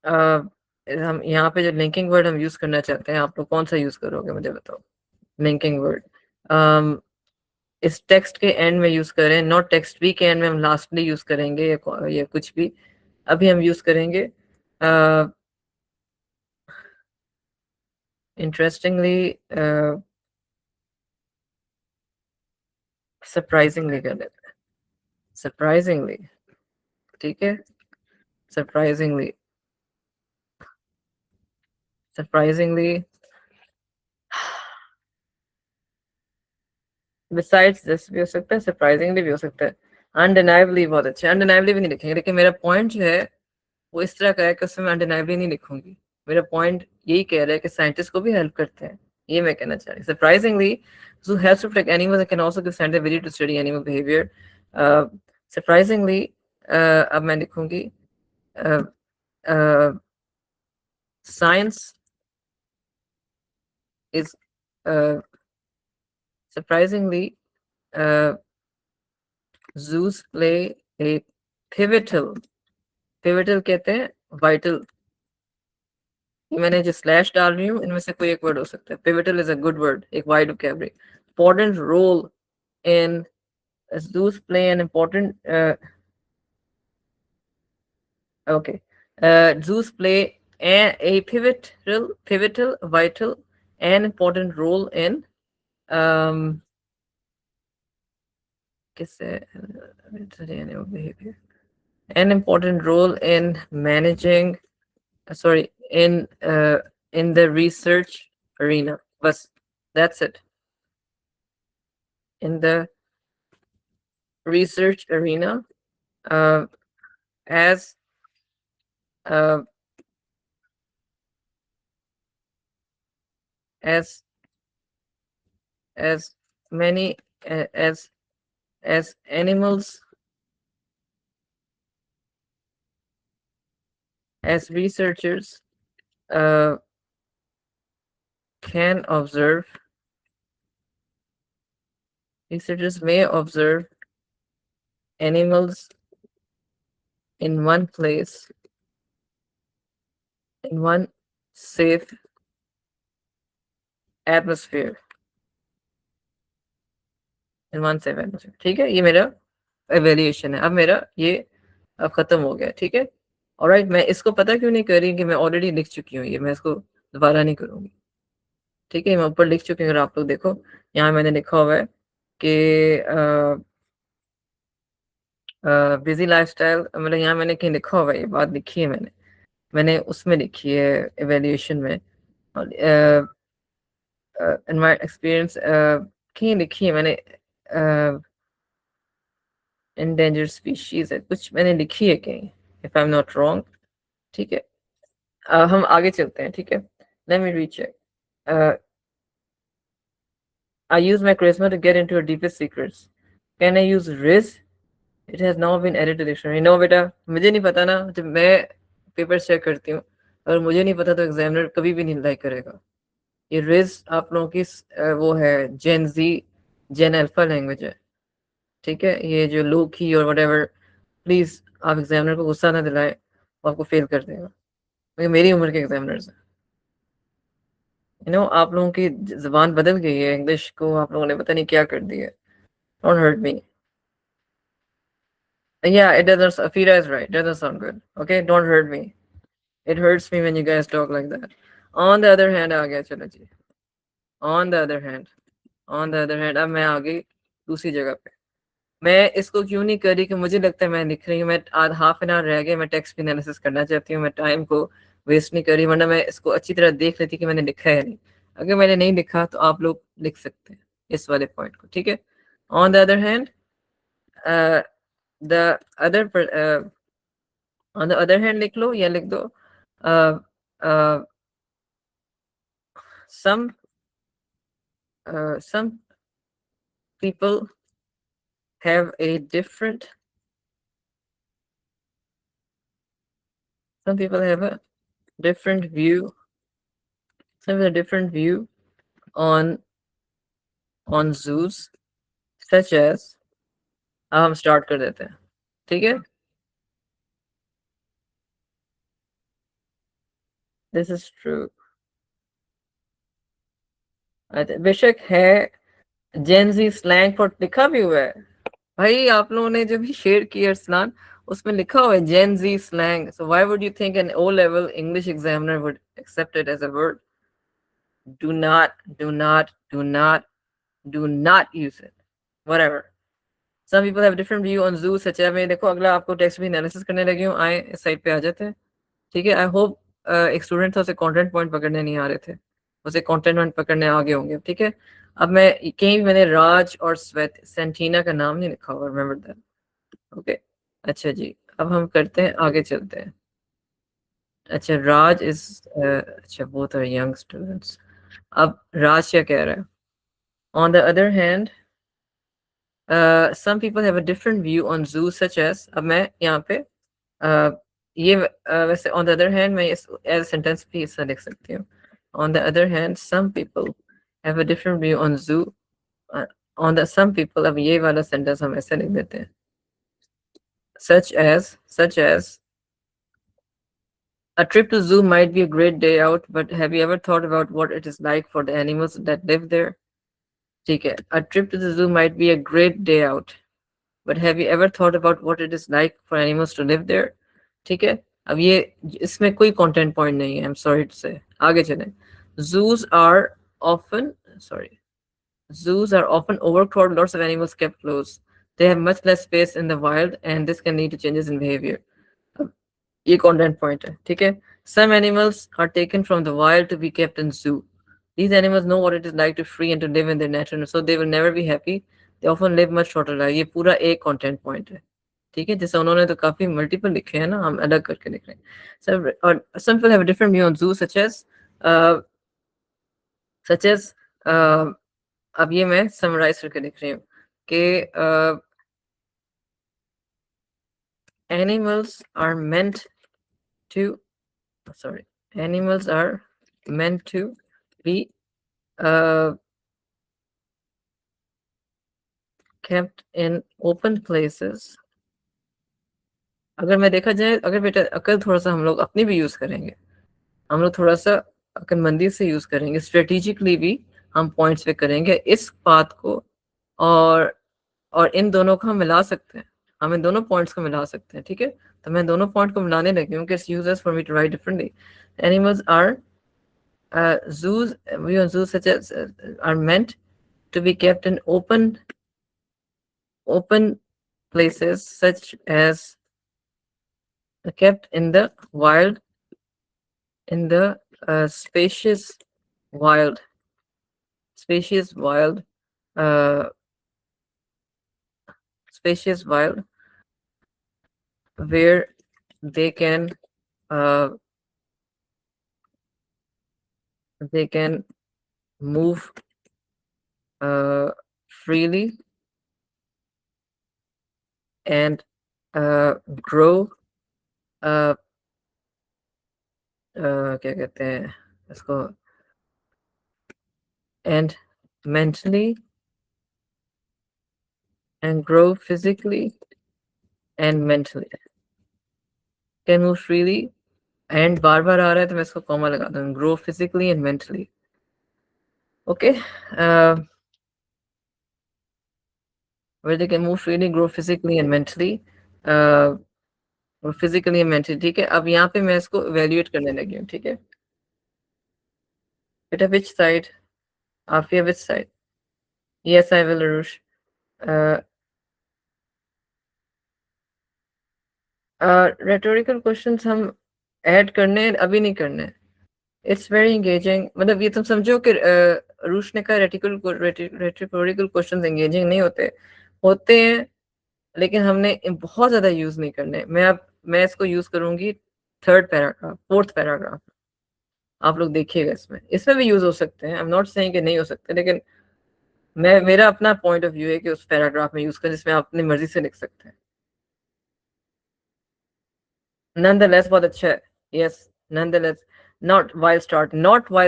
S1: हम यहाँ पे जो लिंकिंग वर्ड हम यूज करना चाहते हैं, आप लोग कौन सा यूज करोगे मुझे बताओ। लिंकिंग वर्ड इस टेक्स्ट के एंड में यूज करें, नॉट टेक्स्ट बी के एंड में हम लास्टली यूज करेंगे या कुछ भी। अभी हम यूज करेंगे इंटरेस्टिंगली, सरप्राइजिंगली कर लेते हैं, सरप्राइजिंगली। ठीक है, सरप्राइजिंगली, सरप्राइजिंगली बिसाइड्स दिस भी हो सकता है, सरप्राइजिंगली भी हो सकता है, अनडिनाइबली बहुत अच्छा, अनडिनाइबली भी नहीं लिखेंगे, लेकिन मेरा पॉइंट जो है वो इस तरह का है कि उसमें अनडिनाइबली नहीं लिखूंगी। मेरा पॉइंट यही कह रहा है कि साइंटिस्ट को भी हेल्प करते हैं, ये मैं कहना चाह रही हूँ। Surprisingly zoo helps to protect animals and can also give scientists the ability to study animal behavior। Surprisingly अब मैं लिखूंगी science is surprisingly zoos play a pivotal कहते हैं vital. मैंने जो स्लैश डाल रही हूँ इनमें से कोई एक वर्ड हो सकता है. Pivotal is a good word, एक wide vocabulary. Important role in zoos play an important okay. Zoos play a pivotal, vital, and important role in um animal behavior. An important role in managing sorry in the research arena. But that's it. In the research arena, uh, as uh, as as many as animals as researchers uh, can observe. Researchers may observe animals in one place, in one safe atmosphere. In one safe atmosphere. ठीक है, ये मेरा evaluation है. अब मेरा ये अब खत्म हो गया. ठीक है, ऑलराइट. मैं इसको पता क्यों नहीं कर रही कि मैं ऑलरेडी लिख चुकी हूँ. ये मैं इसको दोबारा नहीं करूँगी. ठीक है, मैं ऊपर लिख चुकी हूँ. अगर आप लोग देखो, यहाँ मैंने लिखा हुआ है कि बिजी लाइफस्टाइल. मतलब यहाँ मैंने कहीं लिखा हुआ है, ये बात लिखी है मैंने उसमें लिखी है एवेल्यूएशन में. और इन माय एक्सपीरियंस कहीं लिखी है मैंने. endangered species है कुछ मैंने लिखी है कहीं, if I'm not wrong. ठीक है, हम आगे चलते हैं. ठीक है, let me recheck. I use my charisma to get into your deepest secrets. Can I use Riz? It has now been added to dictionary. No बेटा, मुझे नहीं पता ना. जब मैं पेपर चेक करती हूँ और मुझे नहीं पता तो एग्जामिनर कभी भी नहीं लाइक करेगा. ये रिज आप लोगों की वो है जेन जी जेन अल्फा लैंग्वेज है. ठीक है, ये जो लोकी और व्हाटएवर, प्लीज आप एग्जामिनर को गुस्सा ना दिलाएं, वो आपको फेल कर देगा. क्योंकि मेरी उम्र के एग्जामिनर्स हैं. आप लोगों की जबान बदल गई है. इंग्लिश को आप लोगों ने पता नहीं क्या कर दिया. Don't hurt me. Yeah, it doesn't. Afira is right. Doesn't sound good. Okay, don't hurt me. It hurts me when you guys talk like that. On the other hand, आ गया. चलो जी. On the other hand, अब मैं आ गई दूसरी जगह पे. मैं इसको क्यों नहीं कर रही कि मुझे लगता है मैं लिख रही हूँ. मैं हाफ एन आवर रह गया. मैं टेक्स्ट एनालिसिस करना चाहती हूँ. मैं टाइम को वेस्ट नहीं कर रही, वरना मैं इसको अच्छी तरह देख लेती कि मैंने लिखा है नहीं. अगर मैंने नहीं लिखा तो आप लोग लिख सकते हैं इस वाले पॉइंट को. ठीक है, on the other hand the other on the other hand लिख लो या लिख दो. some people have a different view on zoos such as. अब हम स्टार्ट कर देते हैं. ठीक है, दिस इज ट्रू. बेशक है. जेनजी स्लैंग फॉर लिखा भी हुआ है भाई. आप लोगों ने जो भी शेयर किया अरसलान, उसमें लिखा हुआ है Gen Z slang. So why would you think an O level English examiner would accept it as a word? Do not use it. Whatever. Some people have different view on zoos. सच है. मैं देखो अगला आपको टेक्स्ट भी analysis करने लगी हूँ. आए इस साइड पे आ जाते हैं. ठीक है, आई होप एक स्टूडेंट था, उसे कंटेंट पॉइंट पकड़ने नहीं आ रहे थे, उसे कंटेंट पॉइंट पकड़ने आगे होंगे. ठीक है, अब मैं कहीं भी मैंने राज और सेंटीना का नाम नहीं लिखा हुआ. Remember that. ओके, अच्छा जी, अब हम करते हैं, आगे चलते हैं. अच्छा, राज इज अच्छा, बोथ आर यंग स्टूडेंट्स. अब राज क्या कह रहा है? On the other hand some people have a different view on zoos such as. अब मैं यहाँ पे ये वैसे on the other hand मैं एज सेंटेंस भी इससे लिख सकती हूँ. On the other hand, some people have a different view on zoo. On the some people, अब ये वाला sentence हम ऐसे लिख देते हैं, such as a trip to zoo might be a great day out, but have you ever thought about what it is like for the animals that live there? ठीक है, a trip to the zoo might be a great day out, but have you ever thought about what it is like for animals to live there? ठीक है, अब ये इसमें कोई content point नहीं है, आई एम सॉरी टू से। आगे चलें। zoos are often sorry zoos are often overcrowded, lots of animals kept close, they have much less space in the wild, and this can lead to changes in behavior। अब ये content point है, ठीक है। some animals are taken from the wild to be kept in zoo, these animals know what it is like to free and to live in their natural, so they will never be happy, they often live much shorter life। ये पूरा एक content point है, ठीक है। जैसे उन्होंने तो काफी मल्टीपल लिखे हैं ना, हम अलग करके लिख रहे हैं। सब और some people have a different view on zoo, such as अब ये मैं समराइज करके लिख रही हूँ कि animals are meant to be kept in open places। अगर मैं देखा जाए, अगर बेटा अकल थोड़ा सा हम लोग अपनी भी यूज करेंगे, हम लोग थोड़ा सा अकलमंदी से यूज करेंगे, स्ट्रेटेजिकली भी हम पॉइंट्स पे करेंगे इस बात को, और इन दोनों को हम मिला सकते हैं, हम इन दोनों पॉइंट्स को मिला सकते हैं, ठीक है। तो मैं दोनों पॉइंट को मिलाने लगी हूँ कि it's uses for me to write differently. Animals are zoos we on zoos such as are meant to be kept in open places, such as kept in the wild, in the spacious wild uh, spacious wild, where they can uh, move freely and grow क्या कहते हैं इसको, and mentally, and grow physically and mentally, can move freely, and बार बार आ रहा है तो मैं इसको comma लगा दूँ, grow physically and mentally, okay, where they can move freely, grow physically and mentally, physically and mentally, ठीक है। अब यहाँ पे मैं इसको evaluate करने लगी हूँ, ठीक है बेटा। which side? Afia, which side? Yes, I will, Arush. Rhetorical questions हम ऐड करने अभी नहीं करने। इट्स वेरी एंगेजिंग, मतलब ये तुम समझो कि अरुष ने कहा रेटोरिकल क्वेश्चंस एंगेजिंग नहीं होते, होते हैं, लेकिन हमने बहुत ज्यादा यूज नहीं करने। मैं इसको यूज करूंगी थर्ड पैराग्राफ, फोर्थ पैराग्राफ, आप लोग देखिएगा, इसमें भी यूज हो सकते हैं, आई एम नॉट सेइंग कि नहीं हो सकते, लेकिन मेरा अपना पॉइंट ऑफ व्यू है कि उस पैराग्राफ में यूज करें जिसमें आप अपनी मर्जी से लिख सकते हैं। nonetheless बहुत अच्छा है, yes, nonetheless, not while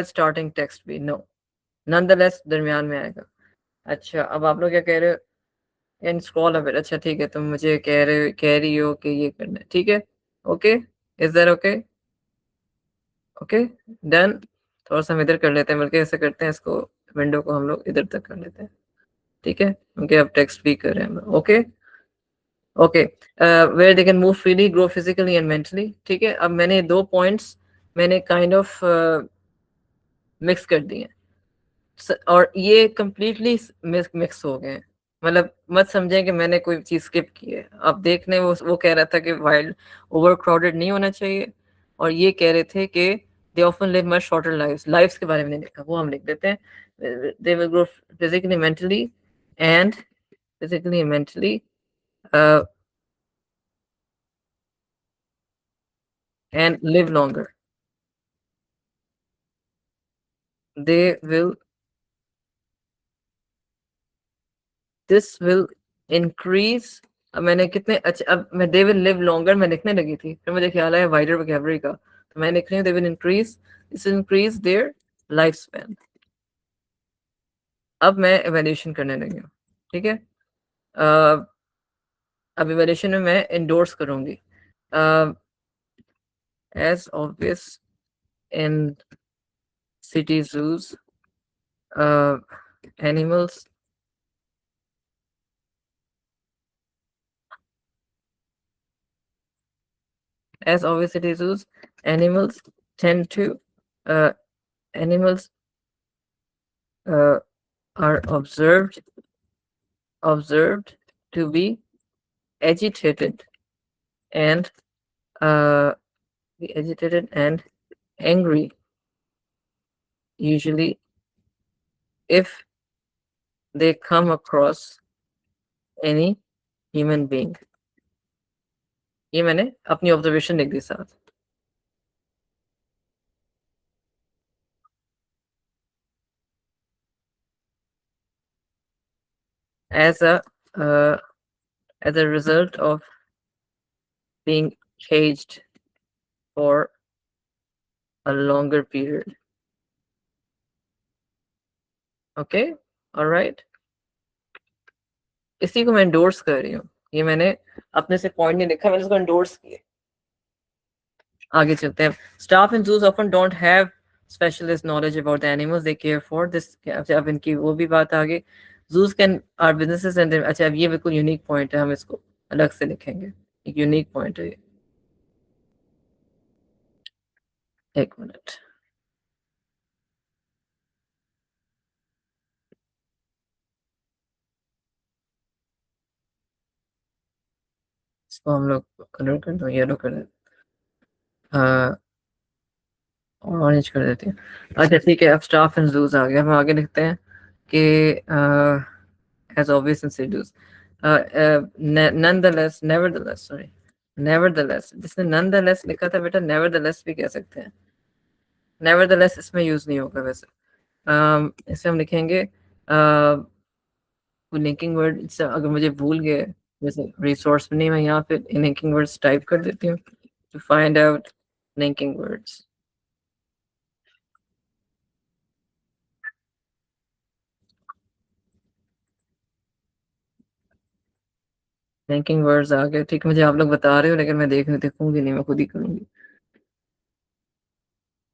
S1: starting text भी, no, nonetheless दरमियान में आएगा। अच्छा, अब आप लोग क्या कह रहे हो? एंड स्क्रॉल अ, अच्छा ठीक है, तुम मुझे कह रही हो कि ये करना है, ठीक है, okay, is that okay? Okay, done. थोड़ा सा हम इधर कर लेते हैं, बल्कि ऐसे करते हैं, इसको विंडो को हम लोग इधर तक कर लेते हैं, ठीक है, क्योंकि अब टेक्स्ट भी कर रहे हैं हम लोग, okay okay. Where they can move freely, grow physically and mentally, ठीक है। अब मैंने दो पॉइंट्स मैंने काइंड ऑफ मिक्स कर दिए, और ये कंप्लीटली मिक्स हो गए, मतलब मत समझें कि मैंने कोई चीज स्किप की है। आप देखने वो कह रहा था कि वाइल्ड ओवर क्राउडेड नहीं होना चाहिए, और ये कह रहे थे कि they often live much shorter lives के बारे में नहीं लिखा, वो हम लिख देते हैं, they will grow physically mentally and and live longer, they will this will increase। अब मैंने कितने अच्छा, अब मैं they will live longer मैं लिखने लगी थी, फिर मुझे ख्याल आया wider vocabulary का, तो मैं लिख रही हूँ they will increase, this will increase their lifespan, अब मैं इवैल्यूएशन करने लगी हूँ, ठीक है। अब इवैल्यूएशन में मैं इंडोर्स करूंगी as obvious in city zoos animals as obvious it is animals tend to uh, animals uh, are observed to be agitated and uh, angry, usually if they come across any human being. ये मैंने अपनी observation लिख दी साथ। as a uh, as a result of being caged for a longer period. Okay, all right. इसी को मैं endorse कर रही हूँ, ये मैंने अपने से पॉइंट नहीं लिखा, मैंने इसको एंडोर्स किया। आगे चलते हैं। Staff in zoos often don't have specialist knowledge about the animals they care for this. अब इनकी वो भी बात आ गई। Zoos can are businesses and अच्छा, अब ये बिल्कुल यूनिक पॉइंट है, हम इसको अलग से लिखेंगे, एक यूनिक पॉइंट है ये। एक मिनट, इसको हम लोग कलर कर दो, येलो कर देते, ऑरेंज कर देते हैं। अच्छा ठीक है, अब स्टाफ एंड जूस आ गया, हम आगे लिखते हैं कि as obvious and seduce. Nonetheless, nevertheless, sorry, nevertheless, जिसने nonetheless लिखा था बेटा, nevertheless भी कह सकते हैं। nevertheless इसमें यूज नहीं होगा वैसे। इसे हम लिखेंगे लिंकिंग वर्ड। अगर मुझे भूल गए जैसे रिसोर्स में, नहीं, मैं यहाँ पे लिंकिंग वर्ड्स टाइप कर देती हूँ to find out linking words. Linking words आ गए, ठीक है। मुझे आप लोग बता रहे हो लेकिन मैं देखूंगी नहीं, मैं खुद ही करूंगी।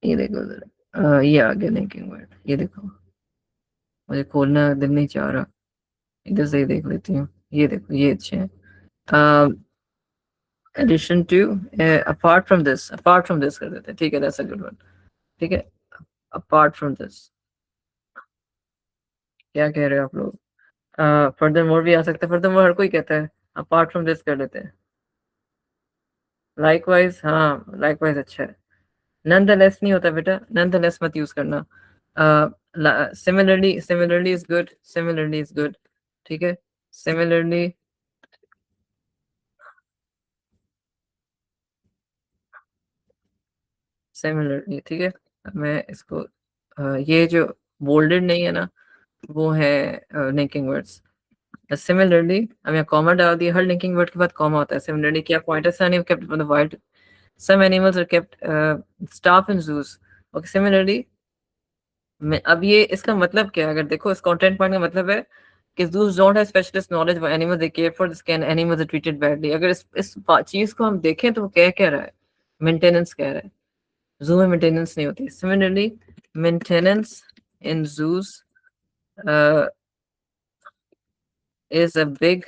S1: ये देखो जरा, ये आ गया लिंकिंग वर्ड, ये देखो, मुझे खोलना दिल नहीं चाह रहा, इधर से ही देख लेती हूँ। ये देखो, ये अच्छे हैं। Addition to, apart from this कर देते हैं, ठीक है, दैट्स अ गुड वन। ठीक है, अपार्ट फ्रॉम दिस, क्या कह रहे हो आप लोग? फर्दर मोर भी आ सकता है, फर्दर मोर हर कोई कहता है, अपार्ट फ्रॉम दिस कर देते हैं। लाइकवाइज, हाँ लाइकवाइज अच्छा है। नॉनदलेस नहीं होता बेटा, नॉनदलेस मत यूज करना। Similarly is good, similarly is good, ठीक है। सिमिलरली, सिमिलरली, ठीक है। अब मैं इसको ये जो बोल्डेड नहीं है ना, वो है लिंकिंग वर्ड्स। सिमिलरली, अब यहाँ कॉमा डाल दिया, हर लिंकिंग वर्ड के बाद कॉमा होता है। सिमिलरली क्या पॉइंट है, sun kept from the wild, some animals are kept staff in zoos. Okay, similarly, अब ये इसका मतलब क्या है? अगर देखो, इस कंटेंट पॉइंट का मतलब है कि zoos don't have specialist knowledge of animals they care for, this can animals are treated badly। अगर इस चीज को हम देखें तो वो कह रहा है, मेंटेनेंस कह रहा है। जू में मेंटेनेंस नहीं होती। Similarly, maintenance in juice is a big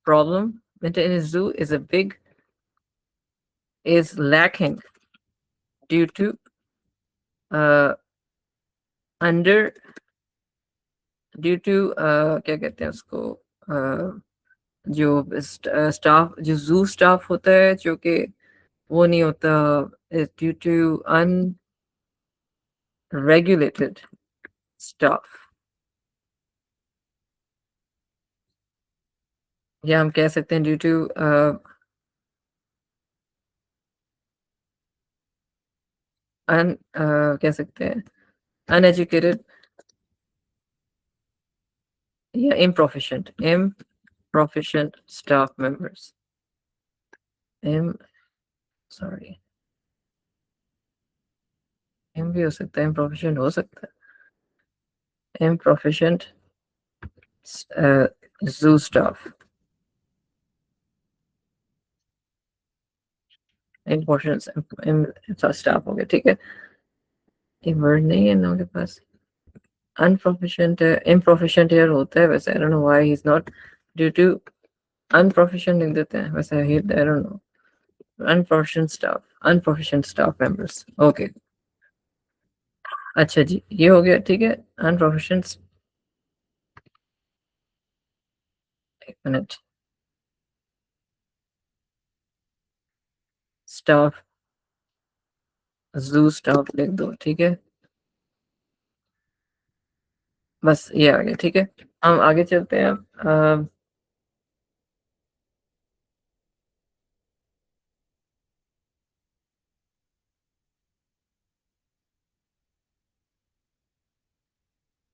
S1: problem, maintenance zoo is lacking due to uh, under क्या कहते हैं उसको, जो स्टाफ, जो जू स्टाफ होता है, जो कि वो नहीं होता, ड्यू टू अनरेगुलेटेड स्टाफ, या हम कह सकते हैं ड्यू टू कह सकते हैं अनएजुकेटेड या improficient staff members। im sorry, im भी हो सकता है, improficient हो सकता है, improficient zoo staff. Improficient staff हो गया, ठीक है। एक वर्ड नहीं है ना के पास। Unproficient improficient here होता है वैसे, I don't know why he's not, due to unproficient लिख देते हैं वैसे, I don't know, unproficient staff members, okay। अच्छा जी, ये हो गया, ठीक है। unproficient, एक मिनट, staff, zoo staff लिख दो, ठीक है। बस ये आ गया, ठीक है। हम आगे चलते हैं अब।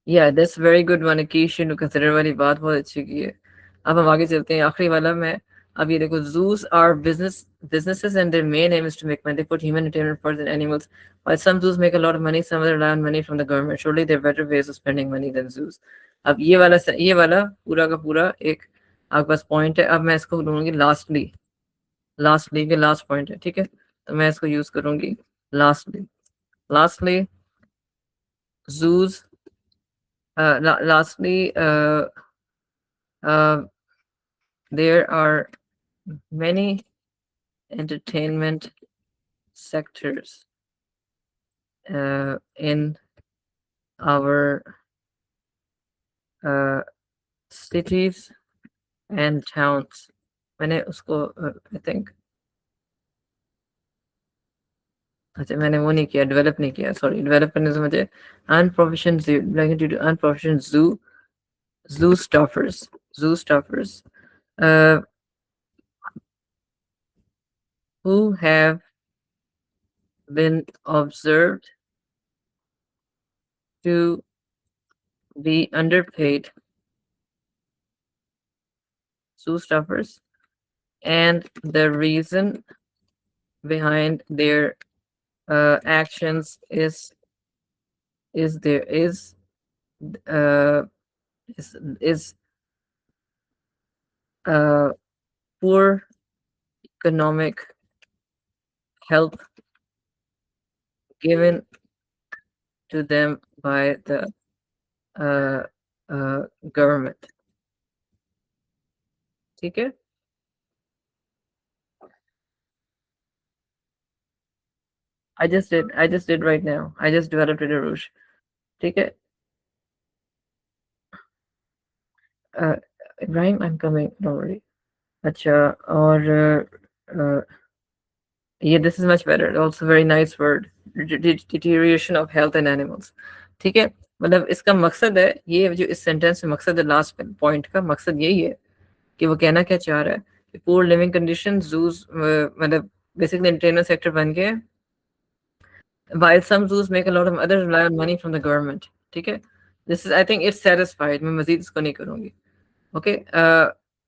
S1: या that's very good one, occasion to consider वाली बात बहुत अच्छी की है। अब हम आगे चलते हैं, आखिरी वाला मैं। अब ये देखो, zoos are businesses and their main aim is to make money. They put human entertainment first than animals. While some zoos make a lot of money, some other rely on money from the government. Surely there are better ways of spending money than zoos. अब ये वाला पूरा का पूरा एक आपके पास point है। अब मैं इसको ढूंढूंगी लास्टली के लास्ट पॉइंट है, ठीक है। तो मैं इसको यूज करूंगी lastly zoos, lastly, there are many entertainment sectors in our cities and towns. मैंने उसको I think, अच्छा मैंने वो नहीं किया, डेवलप नहीं किया, सॉरी। डेवलप करने से मुझे unproficient zoo staffers uh, who have been observed to be underpaid zoo staffers, and the reason behind their actions there uh, is poor economic help given to them by the government, ठीक है। I just did right now, I just developed it, Arush, ठीक है। Ibrahim, I'm coming, don't worry। अच्छा, और ये this is much better, also very nice word, deterioration of health in animals, ठीक है। मतलब इसका मकसद है, ये जो इस सेंटेंस में मकसद है, लास्ट पॉइंट का मकसद यही है कि वो कहना क्या चाह रहा है कि पुअर लिविंग कंडीशन जूस, मतलब बेसिकली एंटरटेनमेंट सेक्टर बन गए। while some zoos make a lot of others rely on money from the government, ठीक है। this is I think it's satisfied, मैं मजीद इसको नहीं करूंगी, ओके।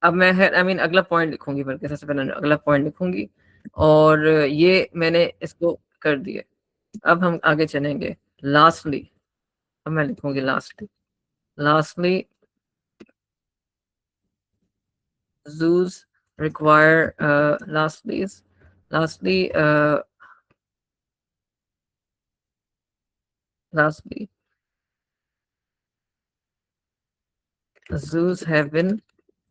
S1: अब मैं आई मीन अगला पॉइंट लिखूंगी, बल्कि सबसे पहले अगला पॉइंट लिखूंगी, और ये मैंने इसको कर दिया। अब हम आगे चलेंगे, लास्टली, अब मैं लिखूंगी lastly zoos require lastly zoos have been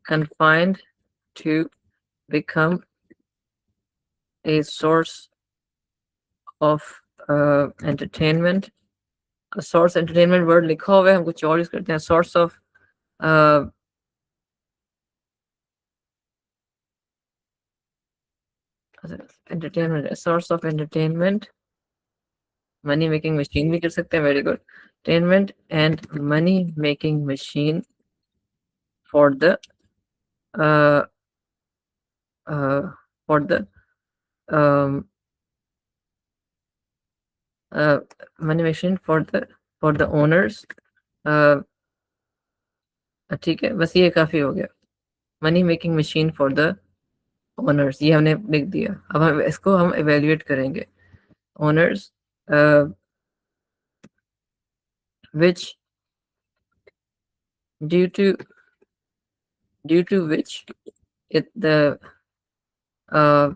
S1: confined to become a source of entertainment। A source entertainment word लिखा हुआ है, हम कुछ और यूज करते हैं, source of entertainment, a source of entertainment, money making machine भी कर सकते हैं, very good, entertainment and money making machine for the uh, for the money machine for the owners, ठीक है। बस ये काफी हो गया, money making machine for the owners, ये हमने लिख दिया। अब हम इसको हम एवेल्युएट करेंगे, owners which due to which it uh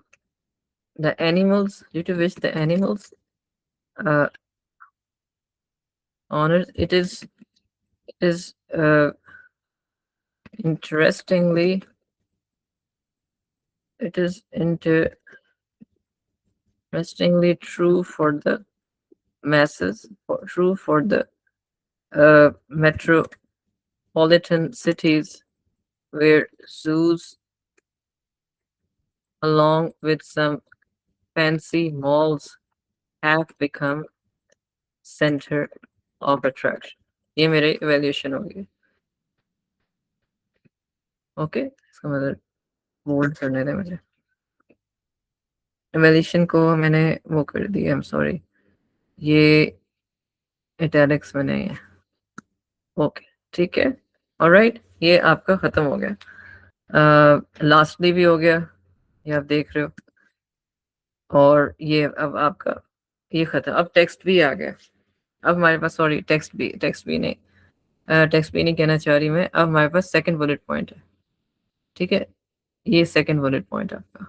S1: the animals due to which the animals uh honor it is interestingly it is interestingly true for the masses, true for the metropolitan cities where zoos, along with some fancy malls, have become center of attraction. ये मेरे evaluation हो गई। Okay, इसका मतलब bold करने दें मुझे। Evaluation को मैंने वो कर दिया, आई एम सॉरी, ये इटैलिक्स में नहीं है। ओके, ठीक है, ऑलराइट, ये आपका खत्म हो गया। लास्टली भी हो गया, ये आप देख रहे हो, और ये अब आपका ये खत्म। अब टेक्स्ट भी आ गया। अब हमारे पास, सॉरी, टेक्स्ट भी नहीं कहना चाह रही मैं। अब हमारे पास सेकंड बुलेट पॉइंट है, ठीक है, ये सेकंड बुलेट पॉइंट आपका,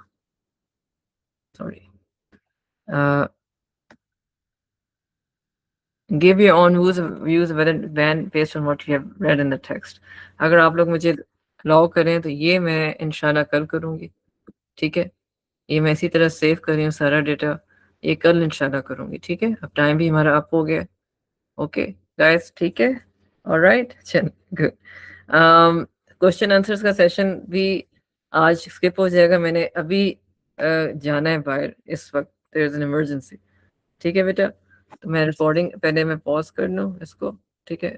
S1: sorry, give your own views when based on what you have read in the text. अगर आप लोग मुझे अलाउ करें तो ये मैं इंशाल्लाह कल करूँगी, ठीक है, ये मैं इसी तरह सेव कर रही हूँ सारा डेटा, ये कल इंशाल्लाह करूँगी, ठीक है। अब टाइम भी हमारा अप हो गया। ओके गाइस, ठीक है, ऑलराइट, चल गुड। क्वेश्चन आंसर्स का सेशन भी आज स्किप हो जाएगा। मैंने अभी जाना है बाहर इस वक्त, देयर इज एन इमरजेंसी, ठीक है बेटा। तो मैं रिकॉर्डिंग पहले मैं पॉज कर लूँ इसको, ठीक है।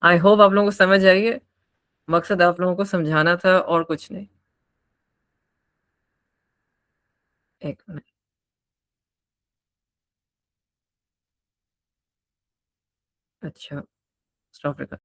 S1: आई होप आप लोगों को समझ आई है। मकसद आप लोगों को समझाना था और कुछ नहीं। एक मिनट, अच्छा, स्टॉप